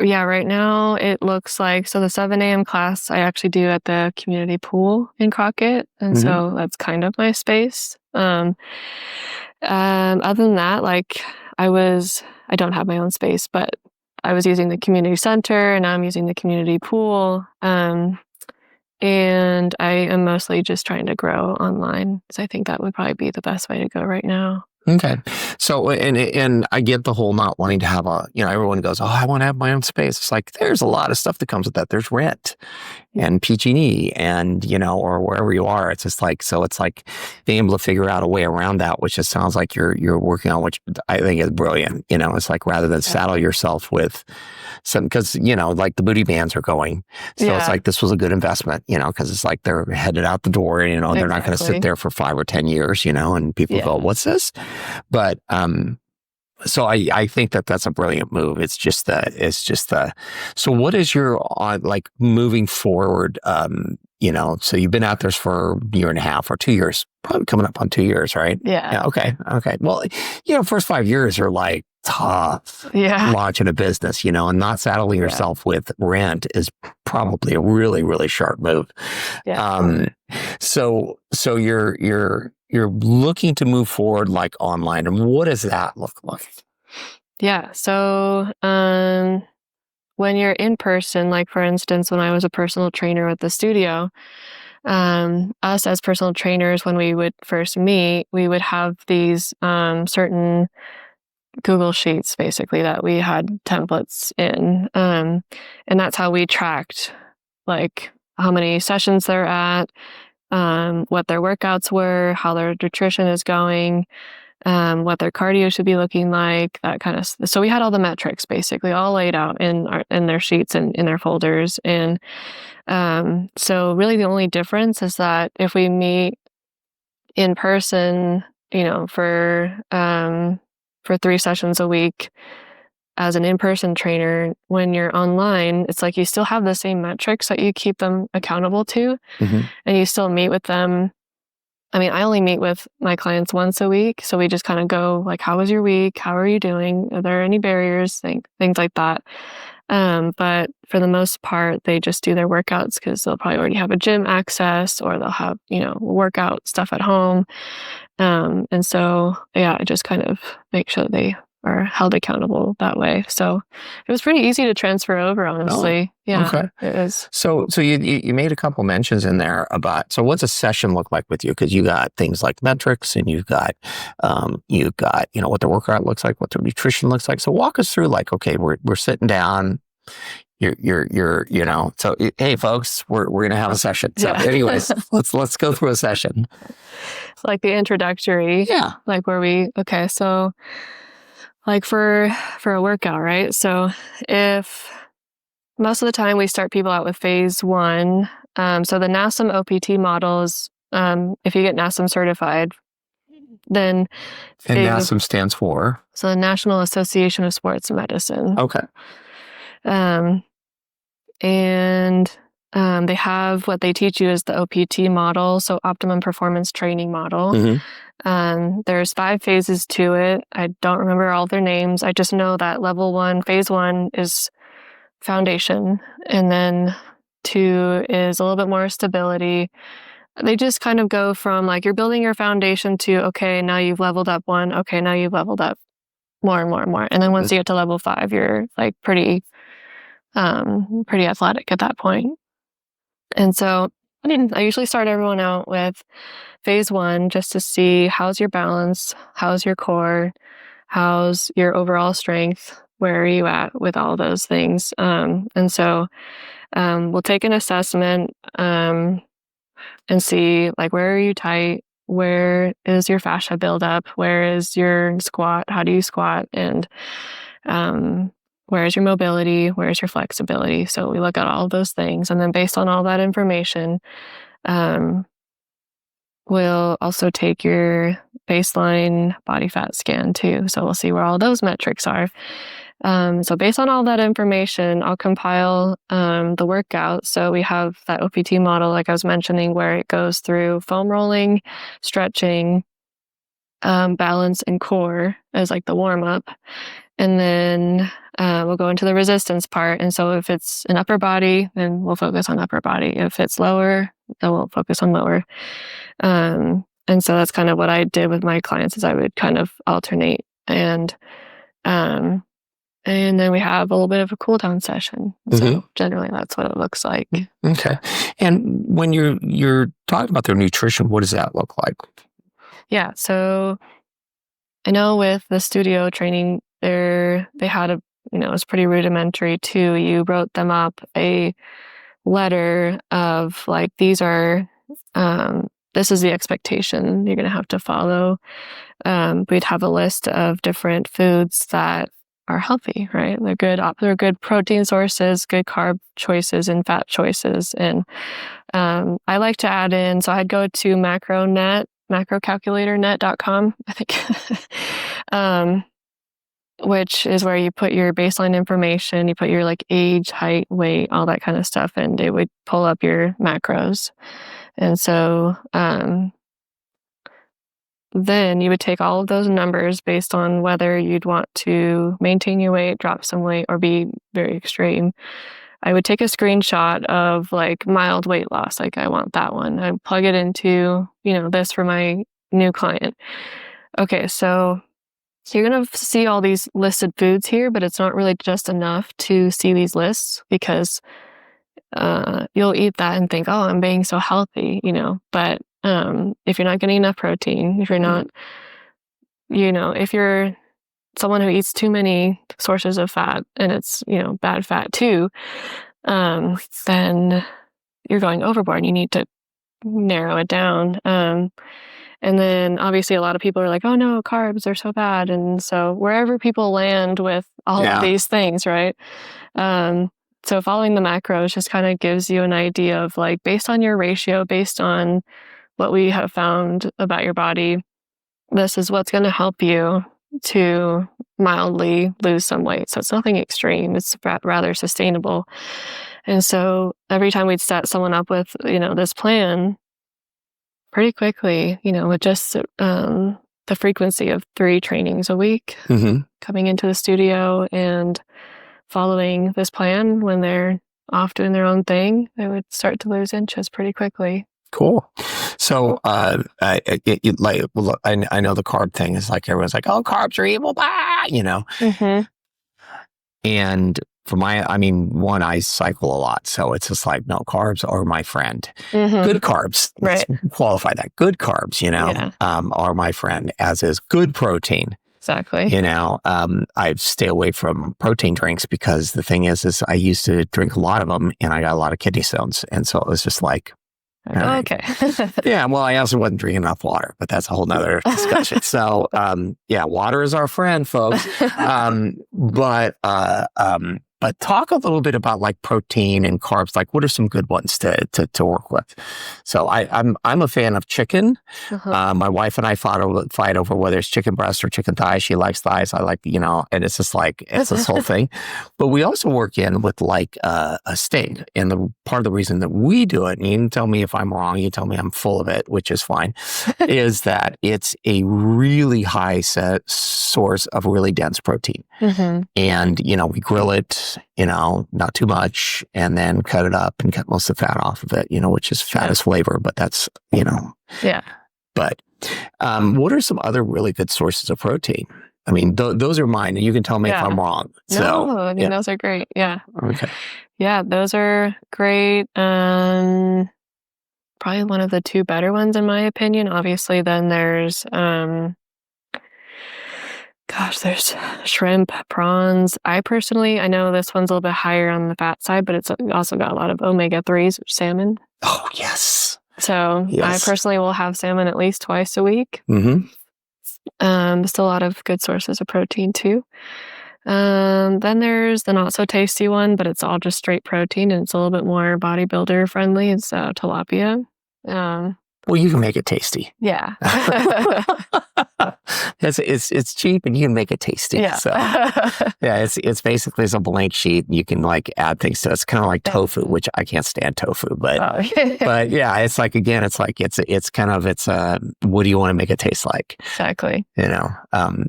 Speaker 2: Yeah, right now it looks like, so the 7 a.m. class I actually do at the community pool in Crockett. And so that's kind of my space. Other than that, like I don't have my own space, but I was using the community center and I'm using the community pool. And I am mostly just trying to grow online. So I think that would probably be the best way to go right now.
Speaker 1: Okay. So, and I get the whole not wanting to have everyone goes, oh, I want to have my own space. It's like, there's a lot of stuff that comes with that. There's rent and PG&E and, or wherever you are. It's just like, so it's like being able to figure out a way around that, which just sounds like you're working on, which I think is brilliant. It's like, rather than saddle yourself with some, because, like the booty bands are going. So it's like, this was a good investment, because it's like they're headed out the door and, they're not going to sit there for 5 or 10 years, and people go, what's this? But, so I think that's a brilliant move. So what is your, like moving forward, so you've been out there for a year and a half or 2 years, probably coming up on 2 years, right?
Speaker 2: Yeah.
Speaker 1: Okay. Well, first 5 years are like tough.
Speaker 2: Yeah.
Speaker 1: Launching a business, and not saddling yourself with rent is probably a really, really sharp move.
Speaker 2: Yeah.
Speaker 1: So you're looking to move forward like online, and what does that look like?
Speaker 2: Yeah. So, when you're in person, like for instance, when I was a personal trainer at the studio, us as personal trainers, when we would first meet, we would have these certain Google Sheets basically that we had templates in. And that's how we tracked like how many sessions they're at, what their workouts were, how their nutrition is going, what their cardio should be looking like, that kind of stuff. So we had all the metrics basically all laid out in their sheets and in their folders. And so really the only difference is that if we meet in person, for 3 sessions a week as an in-person trainer, when you're online, it's like you still have the same metrics that you keep them accountable to, and you still meet with them. I mean, I only meet with my clients once a week, so we just kind of go like, how was your week? How are you doing? Are there any barriers? Things like that. But for the most part, they just do their workouts because they'll probably already have a gym access, or they'll have, workout stuff at home. And so, I just kind of make sure they are held accountable that way. So it was pretty easy to transfer over, honestly.
Speaker 1: Okay.
Speaker 2: It is.
Speaker 1: So you made a couple mentions in there about, so what's a session look like with you? Because you got things like metrics, and you've got what the workout looks like, what the nutrition looks like. So walk us through, like, okay, we're sitting down. You're so hey folks, we're gonna have a session. So anyways, let's go through a session.
Speaker 2: It's like the introductory.
Speaker 1: Yeah.
Speaker 2: Like so like for a workout, right? So if most of the time we start people out with phase 1. So the NASM OPT models, if you get NASM certified, then
Speaker 1: and NASM stands for?
Speaker 2: So the National Association of Sports Medicine.
Speaker 1: Okay.
Speaker 2: And they have what they teach you is the OPT model, so optimum performance training model. There's 5 phases to it. I don't remember all their names. I just know that level 1, phase 1 is foundation, and then 2 is a little bit more stability. They just kind of go from like you're building your foundation to, okay, now you've leveled up 1. Okay, now you've leveled up more and more and more. And then once you get to level 5, you're like pretty athletic at that point. And so I usually start everyone out with phase 1 just to see how's your balance, how's your core, how's your overall strength, where are you at with all those things. And so we'll take an assessment and see like where are you tight, where is your fascia buildup, where is your squat, how do you squat, and where's your mobility, where's your flexibility. So we look at all of those things, and then based on all that information, we'll also take your baseline body fat scan too. So we'll see where all those metrics are. So based on all that information, I'll compile the workout. So we have that OPT model, like I was mentioning, where it goes through foam rolling, stretching, balance, and core as like the warm up. And then we'll go into the resistance part. And so if it's an upper body, then we'll focus on upper body. If it's lower, then we'll focus on lower. And so that's kind of what I did with my clients, is I would kind of alternate. And then we have a little bit of a cool down session. So generally that's what it looks like.
Speaker 1: Okay. And when you're talking about their nutrition, what does that look like?
Speaker 2: Yeah. So I know with the studio training, they had it was pretty rudimentary too. You wrote them up a letter of like, this is the expectation you're going to have to follow. We'd have a list of different foods that are healthy, right? They're good protein sources, good carb choices, and fat choices. And I like to add in, so I'd go to macrocalculatornet.com, I think, which is where you put your baseline information, you put your like age, height, weight, all that kind of stuff, and it would pull up your macros. And so then you would take all of those numbers based on whether you'd want to maintain your weight, drop some weight, or be very extreme. I would take a screenshot of like mild weight loss. Like I want that one. I'd plug it into, this for my new client. Okay. So you're going to see all these listed foods here, but it's not really just enough to see these lists, because you'll eat that and think, oh, I'm being so healthy, but if you're not getting enough protein, if you're not, if you're someone who eats too many sources of fat, and it's, bad fat too, then you're going overboard. You need to narrow it down. And then obviously a lot of people are like, oh no, carbs are so bad. And so wherever people land with all of these things, right? So following the macros just kind of gives you an idea of like, based on your ratio, based on what we have found about your body, this is what's going to help you to mildly lose some weight. So it's nothing extreme. It's rather sustainable. And so every time we'd set someone up with, this plan, pretty quickly, with just the frequency of 3 trainings a week, coming into the studio and following this plan, when they're off doing their own thing, they would start to lose inches pretty quickly.
Speaker 1: Cool. So, I know the carb thing is like, everyone's like, oh, carbs are evil, And for one, I cycle a lot. So it's just like, no, carbs are my friend. Good carbs. Let's qualify that. Good carbs, are my friend, as is good protein.
Speaker 2: Exactly.
Speaker 1: I stay away from protein drinks, because the thing is I used to drink a lot of them, and I got a lot of kidney stones. And so it was just like,
Speaker 2: okay.
Speaker 1: Yeah. Well, I also wasn't drinking enough water, but that's a whole nother discussion. So, water is our friend, folks. But talk a little bit about like protein and carbs. Like, what are some good ones to work with? So I'm a fan of chicken. My wife and I fight over whether it's chicken breast or chicken thighs. She likes thighs. I like, and it's just like, it's this whole thing. But we also work in with like a steak. And the part of the reason that we do it, and you can tell me if I'm wrong, you tell me I'm full of it, which is fine, is that it's a really high source of really dense protein. And, we grill it, not too much, and then cut it up and cut most of the fat off of it, which is fat is flavor, but that's,
Speaker 2: Yeah.
Speaker 1: But what are some other really good sources of protein? I mean, those are mine, and you can tell me if I'm wrong.
Speaker 2: No, I mean, those are great. Yeah.
Speaker 1: Okay.
Speaker 2: Yeah, those are great. Probably one of the two better ones in my opinion. Obviously, then there's there's shrimp, prawns. I know this one's a little bit higher on the fat side, but it's also got a lot of omega-3s, which salmon.
Speaker 1: Oh, yes.
Speaker 2: So I personally will have salmon at least twice a week.
Speaker 1: Mm-hmm.
Speaker 2: Still a lot of good sources of protein too. Then there's the not so tasty one, but it's all just straight protein and it's a little bit more bodybuilder friendly. It's tilapia.
Speaker 1: Well, you can make it tasty.
Speaker 2: Yeah.
Speaker 1: It's cheap and you can make it tasty.
Speaker 2: Yeah.
Speaker 1: So, yeah, it's basically a blank sheet. And you can like add things to it. It's kind of like tofu, which I can't stand tofu, but but yeah, it's like, again, it's what do you want to make it taste like?
Speaker 2: Exactly.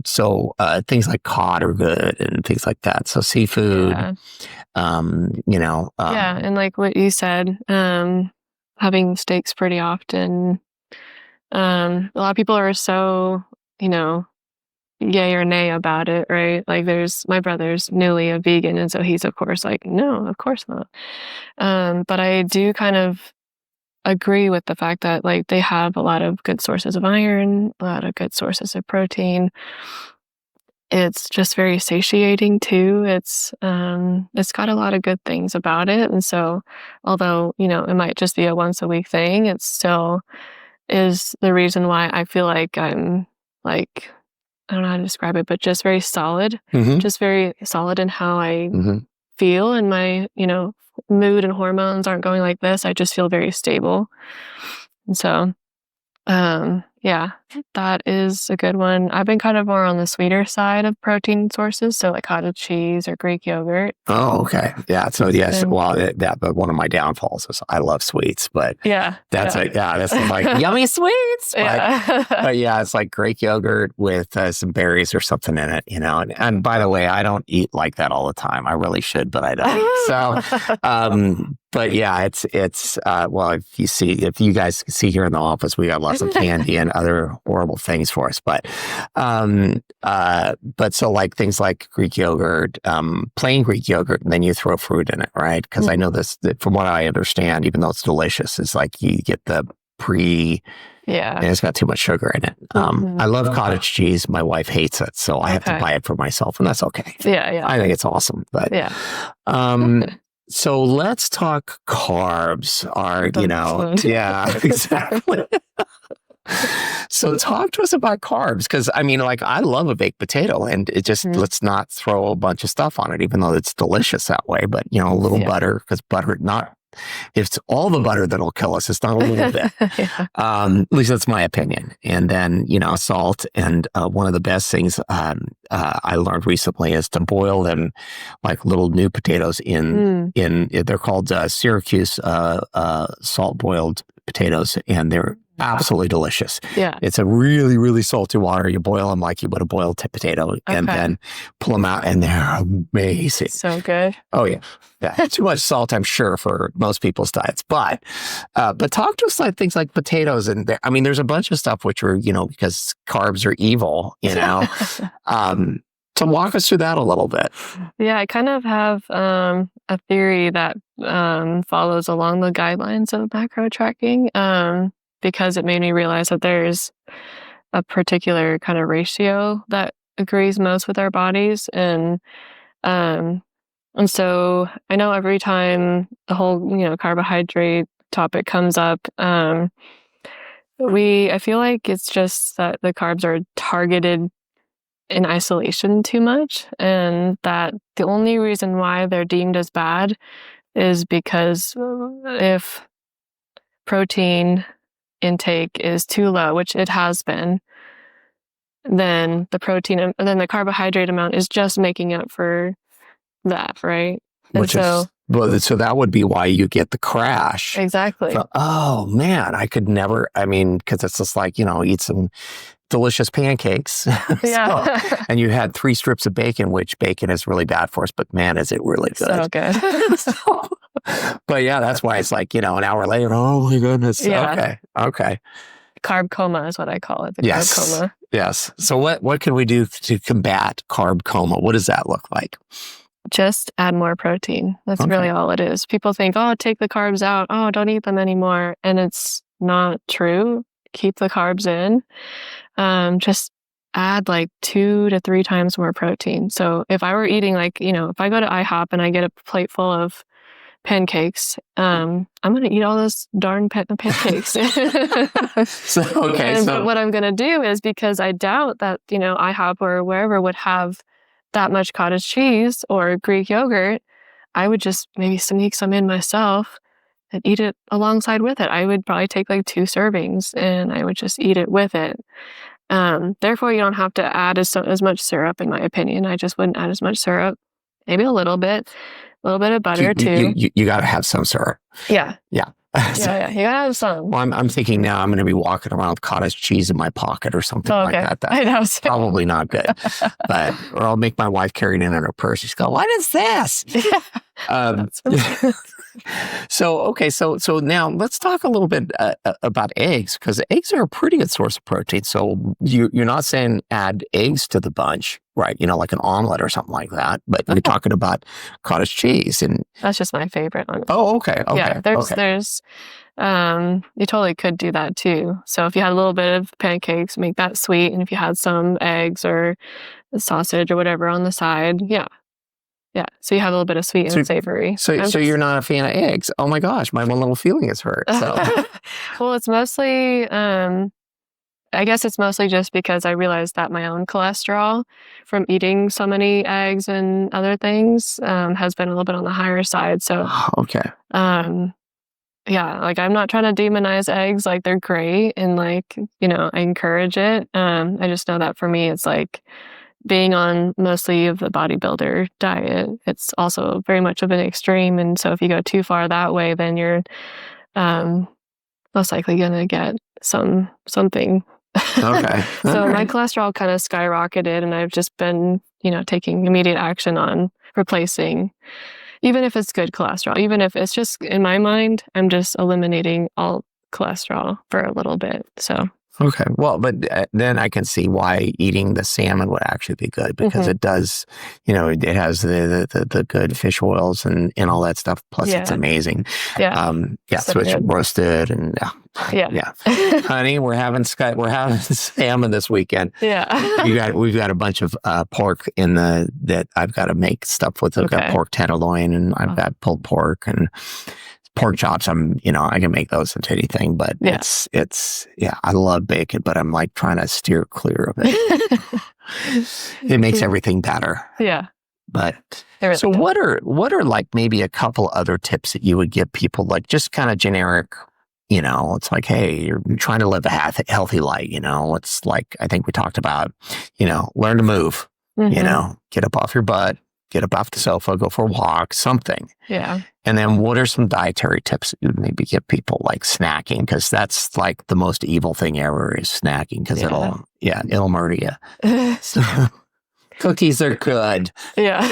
Speaker 1: So things like cod are good and things like that. So seafood,
Speaker 2: yeah, and like what you said, having steaks pretty often. A lot of people are so, yay or nay about it, right? Like my brother's newly a vegan, and so he's of course like, no, of course not. But I do kind of agree with the fact that like they have a lot of good sources of iron, a lot of good sources of protein. It's just very satiating too. It's got a lot of good things about it. And so although, it might just be a once a week thing, it still is the reason why I feel like I'm like, I don't know how to describe it, but just very solid, just very solid in how I feel, and my, mood and hormones aren't going like this. I just feel very stable. And so, yeah, that is a good one. I've been kind of more on the sweeter side of protein sources, so like cottage cheese or Greek yogurt.
Speaker 1: Oh, okay. Yeah. So yes, but one of my downfalls is I love sweets, but that's like yummy sweets. But yeah, it's like Greek yogurt with some berries or something in it, and by the way, I don't eat like that all the time. I really should, but I don't. So, but yeah, it's well, if you guys see here in the office, we got lots of candy and other horrible things for us. But so like things like Greek yogurt, plain Greek yogurt, and then you throw fruit in it, right? Because I know this, from what I understand, even though it's delicious, it's like you get the and it's got too much sugar in it. I love cottage cheese. My wife hates it, so I have to buy it for myself, and that's okay.
Speaker 2: Yeah. I
Speaker 1: think it's awesome. But so let's talk carbs. Exactly. So talk to us about carbs, because I mean, like, I love a baked potato, and it just let's not throw a bunch of stuff on it, even though it's delicious that way. But a little butter, because butter, it's all the butter that'll kill us. It's not a little bit. At least that's my opinion. And then salt. And one of the best things I learned recently is to boil them like little new potatoes in they're called Syracuse salt boiled potatoes, and they're absolutely delicious. Yeah. It's a really, really salty water. You boil them like you would a boiled potato, and then pull them out, and they're amazing. So good. Oh, yeah. Too much salt, I'm sure, for most people's diets. But talk to us like things like potatoes. And there's a bunch of stuff which are, because carbs are evil, So walk us through that a little bit. Yeah, I kind of have a theory that follows along the guidelines of macro tracking, because it made me realize that there's a particular kind of ratio that agrees most with our bodies. And so I know every time the whole, carbohydrate topic comes up, I feel like it's just that the carbs are targeted
Speaker 2: in isolation too much, and that the only reason why they're deemed as bad is because if protein intake is too low, which it has been, then the carbohydrate amount is just making up for that, right?
Speaker 1: Which is, well, so that would be why you get the crash.
Speaker 2: Exactly.
Speaker 1: So, oh man, I could never, I mean, because it's just like, eat some delicious pancakes.
Speaker 2: Yeah.
Speaker 1: And you had 3 strips of bacon, which bacon is really bad for us, but man, is it really good.
Speaker 2: So good.
Speaker 1: But yeah, that's why it's like, an hour later, oh my goodness.
Speaker 2: Yeah.
Speaker 1: Okay.
Speaker 2: Carb coma is what I call it.
Speaker 1: Yes.
Speaker 2: Carb coma.
Speaker 1: Yes. So what can we do to combat carb coma? What does that look like?
Speaker 2: Just add more protein. That's really all it is. People think, oh, take the carbs out. Oh, don't eat them anymore. And it's not true. Keep the carbs in. Just add like 2 to 3 times more protein. So if I were eating if I go to IHOP and I get a plate full of pancakes, I'm going to eat all those darn pancakes. But what I'm going to do is, because I doubt that, IHOP or wherever would have that much cottage cheese or Greek yogurt, I would just maybe sneak some in myself and eat it alongside with it. I would probably take like 2 servings and I would just eat it with it. Therefore, you don't have to add as much syrup, in my opinion. I just wouldn't add as much syrup. Maybe a little bit of butter too.
Speaker 1: You got to have some syrup.
Speaker 2: Yeah.
Speaker 1: Yeah.
Speaker 2: Yeah. You gotta have some.
Speaker 1: Well, I'm thinking now I'm going to be walking around with cottage cheese in my pocket or something like that.
Speaker 2: I know.
Speaker 1: Probably not good. Or I'll make my wife carry it in her purse. She's go, what is this? So now let's talk a little bit about eggs, because eggs are a pretty good source of protein. So you're not saying add eggs to the bunch, right? Like an omelet or something like that. But you're talking about cottage cheese, and
Speaker 2: that's just my favorite one.
Speaker 1: Oh, okay.
Speaker 2: Yeah, there's you totally could do that too. So if you had a little bit of pancakes, make that sweet, and if you had some eggs or sausage or whatever on the side, yeah. So you have a little bit of sweet and savory.
Speaker 1: So you're not a fan of eggs? Oh my gosh, my one little feeling is hurt. So.
Speaker 2: Well, it's mostly, I guess it's mostly just because I realized that my own cholesterol from eating so many eggs and other things has been a little bit on the higher side. So,
Speaker 1: okay.
Speaker 2: Yeah, I'm not trying to demonize eggs. They're great, and I encourage it. I just know that for me, it's being on mostly of the bodybuilder diet, it's also very much of an extreme. And so if you go too far that way, then you're most likely going to get something.
Speaker 1: Okay.
Speaker 2: So my cholesterol kind of skyrocketed, and I've just been, taking immediate action on replacing, even if it's good cholesterol, even if it's just, in my mind, I'm just eliminating all cholesterol for a little bit. So.
Speaker 1: Okay. Well, but then I can see why eating the salmon would actually be good, because it does, it has the good fish oils and all that stuff. Plus, it's amazing.
Speaker 2: Yeah.
Speaker 1: So it's roasted and yeah. Honey, we're having salmon this weekend.
Speaker 2: Yeah.
Speaker 1: We've got a bunch of pork that I've got to make stuff with. I've got pork tenderloin, and I've got pulled pork and pork chops. I can make those into anything, but it's I love bacon, but I'm trying to steer clear of it. It makes everything better.
Speaker 2: Yeah.
Speaker 1: But
Speaker 2: really
Speaker 1: so does. What are maybe a couple other tips that you would give people, just kind of generic, it's hey, you're trying to live a healthy life, it's I think we talked about, learn to move, get up off your butt, get up off the sofa, go for a walk, something.
Speaker 2: Yeah.
Speaker 1: And then what are some dietary tips that you would maybe give people, snacking? Because that's the most evil thing ever is snacking, because it'll murder you. So, cookies are good.
Speaker 2: Yeah.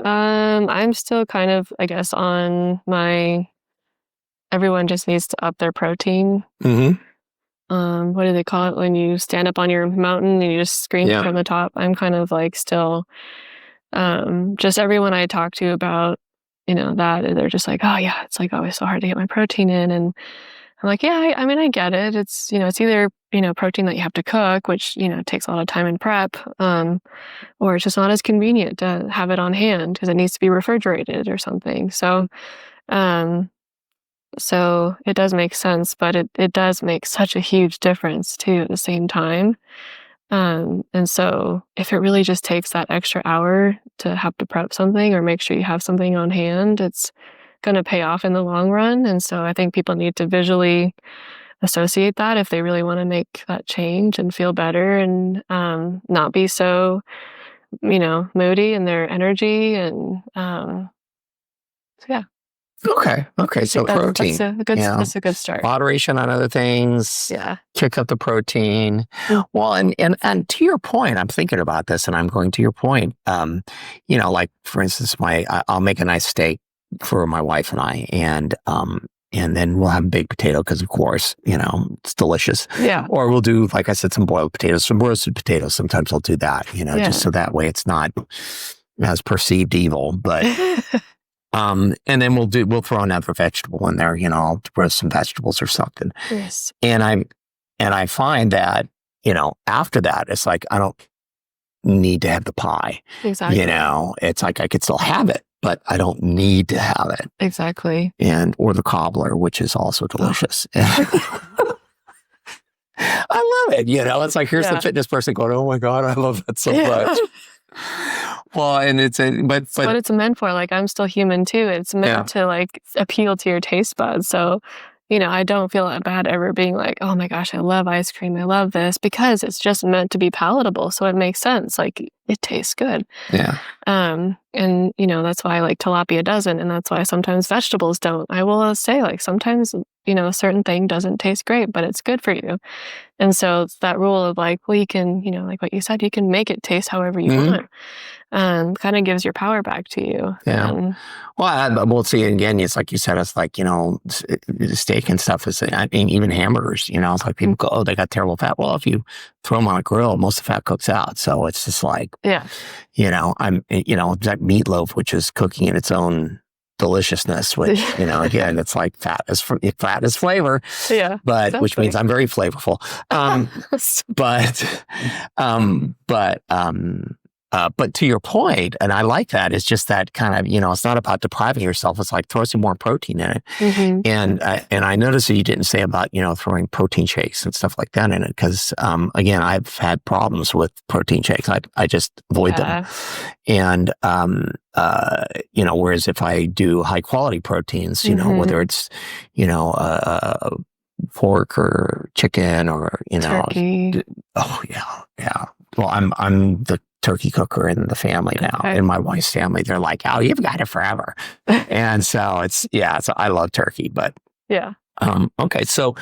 Speaker 2: I'm still kind of, I guess, on my, everyone just needs to up their protein.
Speaker 1: Mm-hmm.
Speaker 2: What do they call it when you stand up on your mountain and you just scream from the top? I'm kind of still, just everyone I talk to about, that, they're just oh yeah, it's always so hard to get my protein in. And I'm yeah, I get it. It's, it's either, protein that you have to cook, which, takes a lot of time and prep, or it's just not as convenient to have it on hand because it needs to be refrigerated or something. So it does make sense, but it does make such a huge difference too at the same time. And so if it really just takes that extra hour to have to prep something or make sure you have something on hand, it's going to pay off in the long run. And so I think people need to visually associate that if they really want to make that change and feel better and not be so, moody in their energy. And so, yeah.
Speaker 1: Okay. So protein.
Speaker 2: That's a good start.
Speaker 1: Moderation on other things.
Speaker 2: Yeah.
Speaker 1: Kick up the protein. Well, and to your point, I'm thinking about this, and I'm going to your point. Like for instance, I'll make a nice steak for my wife and I, and then we'll have a baked potato because, of course, it's delicious.
Speaker 2: Yeah.
Speaker 1: Or we'll do, like I said, some boiled potatoes, some roasted potatoes. Sometimes I'll do that, just so that way it's not as perceived evil, but. And then we'll throw another vegetable in there, I'll roast some vegetables or something.
Speaker 2: Yes.
Speaker 1: And I find that, after that, it's like, I don't need to have the pie.
Speaker 2: Exactly.
Speaker 1: It's like I could still have it, but I don't need to have it.
Speaker 2: Exactly.
Speaker 1: Or the cobbler, which is also delicious. I love it. It's like, here's the fitness person going, oh my God, I love that so much. Well, and but
Speaker 2: what it's meant for. Like, I'm still human too. It's meant to like appeal to your taste buds. So, I don't feel bad ever being like, oh my gosh, I love ice cream. I love this, because it's just meant to be palatable. So it makes sense. Like, it tastes good.
Speaker 1: Yeah.
Speaker 2: And that's why like tilapia doesn't. And that's why sometimes vegetables don't. I will say like sometimes, a certain thing doesn't taste great, but it's good for you. And so it's that rule of like, well, you can, like what you said, you can make it taste however you want. Kind of gives your power back to you.
Speaker 1: Yeah. We'll see. Again, it's like you said, it's like, steak and stuff is, even hamburgers, it's like people go, oh, they got terrible fat. Well, if you throw them on a grill, most of the fat cooks out. So it's just like, that meatloaf, which is cooking in its own deliciousness, which, again, it's like fat is flavor.
Speaker 2: Yeah.
Speaker 1: But
Speaker 2: exactly.
Speaker 1: which means I'm very flavorful. But to your point, and I like that, it's just that kind of, it's not about depriving yourself. It's like throw some more protein in it.
Speaker 2: Mm-hmm.
Speaker 1: And I noticed that you didn't say about, throwing protein shakes and stuff like that in it. Because, again, I've had problems with protein shakes. I just avoid them. And, whereas if I do high quality proteins, whether it's, pork or chicken or,
Speaker 2: turkey.
Speaker 1: Oh, yeah. Well, I'm the turkey cooker in the family now, in my wife's family. They're like, oh, you've got it forever. And so so I love turkey, but
Speaker 2: yeah.
Speaker 1: Okay. So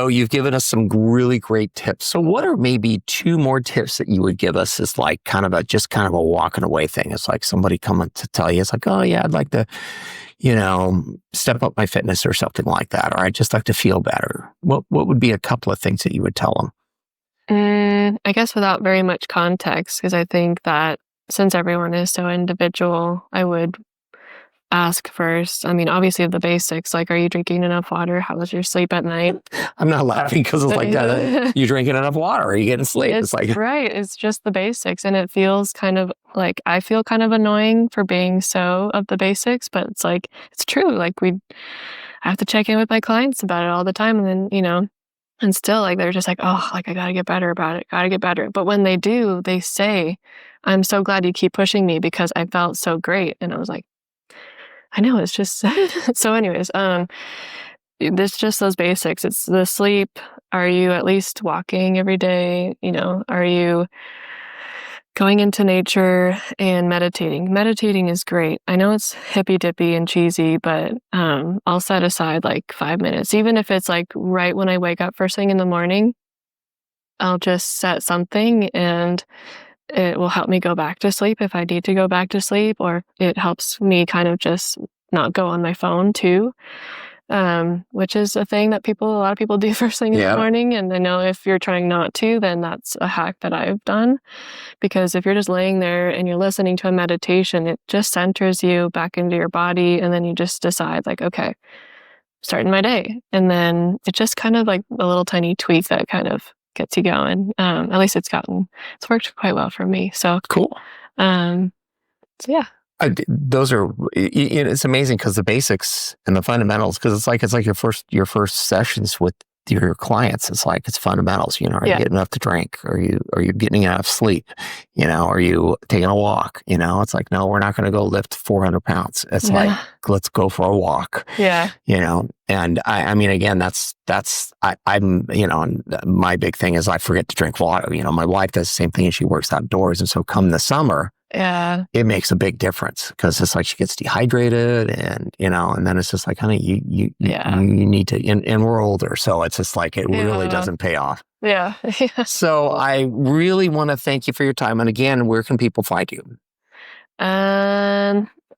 Speaker 1: you've given us some really great tips. So what are maybe 2 more tips that you would give us as like kind of a walking away thing? It's like somebody coming to tell you, it's like, oh yeah, I'd like to, step up my fitness or something like that. Or I'd just like to feel better. What would be a couple of things that you would tell them?
Speaker 2: I guess without very much context, because I think that since everyone is so individual, I would ask first. I mean, obviously the basics, like, are you drinking enough water? How was your sleep at night?
Speaker 1: I'm not laughing because it's like, you drinking enough water? Are you getting sleep?
Speaker 2: It's
Speaker 1: like,
Speaker 2: right. It's just the basics. And it feels kind of like, I feel kind of annoying for being so of the basics, but it's like, it's true. Like I have to check in with my clients about it all the time. And then, and still, like, they're just like, oh, like, I got to get better about it. Got to get better. But when they do, they say, I'm so glad you keep pushing me because I felt so great. And I was like, I know, it's just, so anyways, it's just those basics. It's the sleep. Are you at least walking every day? Are you going into nature and meditating? Meditating is great. I know it's hippy dippy and cheesy, but I'll set aside like 5 minutes, even if it's like right when I wake up first thing in the morning. I'll just set something and it will help me go back to sleep if I need to go back to sleep, or it helps me kind of just not go on my phone too, which is a thing that a lot of people do first thing in the morning. And I know if you're trying not to, then that's a hack that I've done, because if you're just laying there and you're listening to a meditation, it just centers you back into your body. And then you just decide like, okay, starting my day. And then it's just kind of like a little tiny tweak that kind of gets you going. At least it's worked quite well for me. So
Speaker 1: cool.
Speaker 2: So yeah.
Speaker 1: Those are, it's amazing because the basics and the fundamentals, because it's like your first sessions with your clients. It's like, it's fundamentals. Are you getting enough to drink? Are you getting enough sleep? Are you taking a walk? It's like, no, we're not going to go lift 400 pounds. It's like, let's go for a walk.
Speaker 2: Yeah.
Speaker 1: And I mean, again, I'm, my big thing is I forget to drink water. My wife does the same thing, and she works outdoors. And so come the summer, it makes a big difference, because it's like she gets dehydrated, and then it's just like, honey, you need to, and we're older, so it's just like, it really doesn't pay off.
Speaker 2: Yeah.
Speaker 1: So I really want to thank you for your time. And again, where can people find you?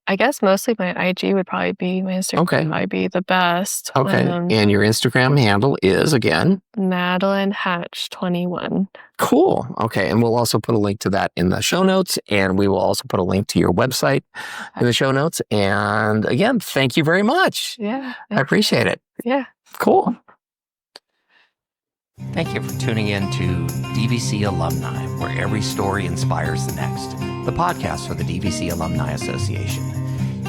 Speaker 2: I guess mostly my IG would probably be, my Instagram might be the best.
Speaker 1: Okay. And your Instagram handle is, again?
Speaker 2: Madeline Hatch 21.
Speaker 1: Cool. Okay. And we'll also put a link to that in the show notes. And we will also put a link to your website in the show notes. And again, thank you very much.
Speaker 2: Yeah.
Speaker 1: I appreciate it.
Speaker 2: Yeah.
Speaker 1: Cool. Thank you for tuning in to DVC Alumni, where every story inspires the next, the podcast for the DVC Alumni Association.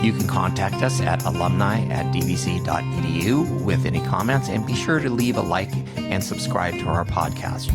Speaker 1: You can contact us at alumni@dvc.edu with any comments, and be sure to leave a like and subscribe to our podcast.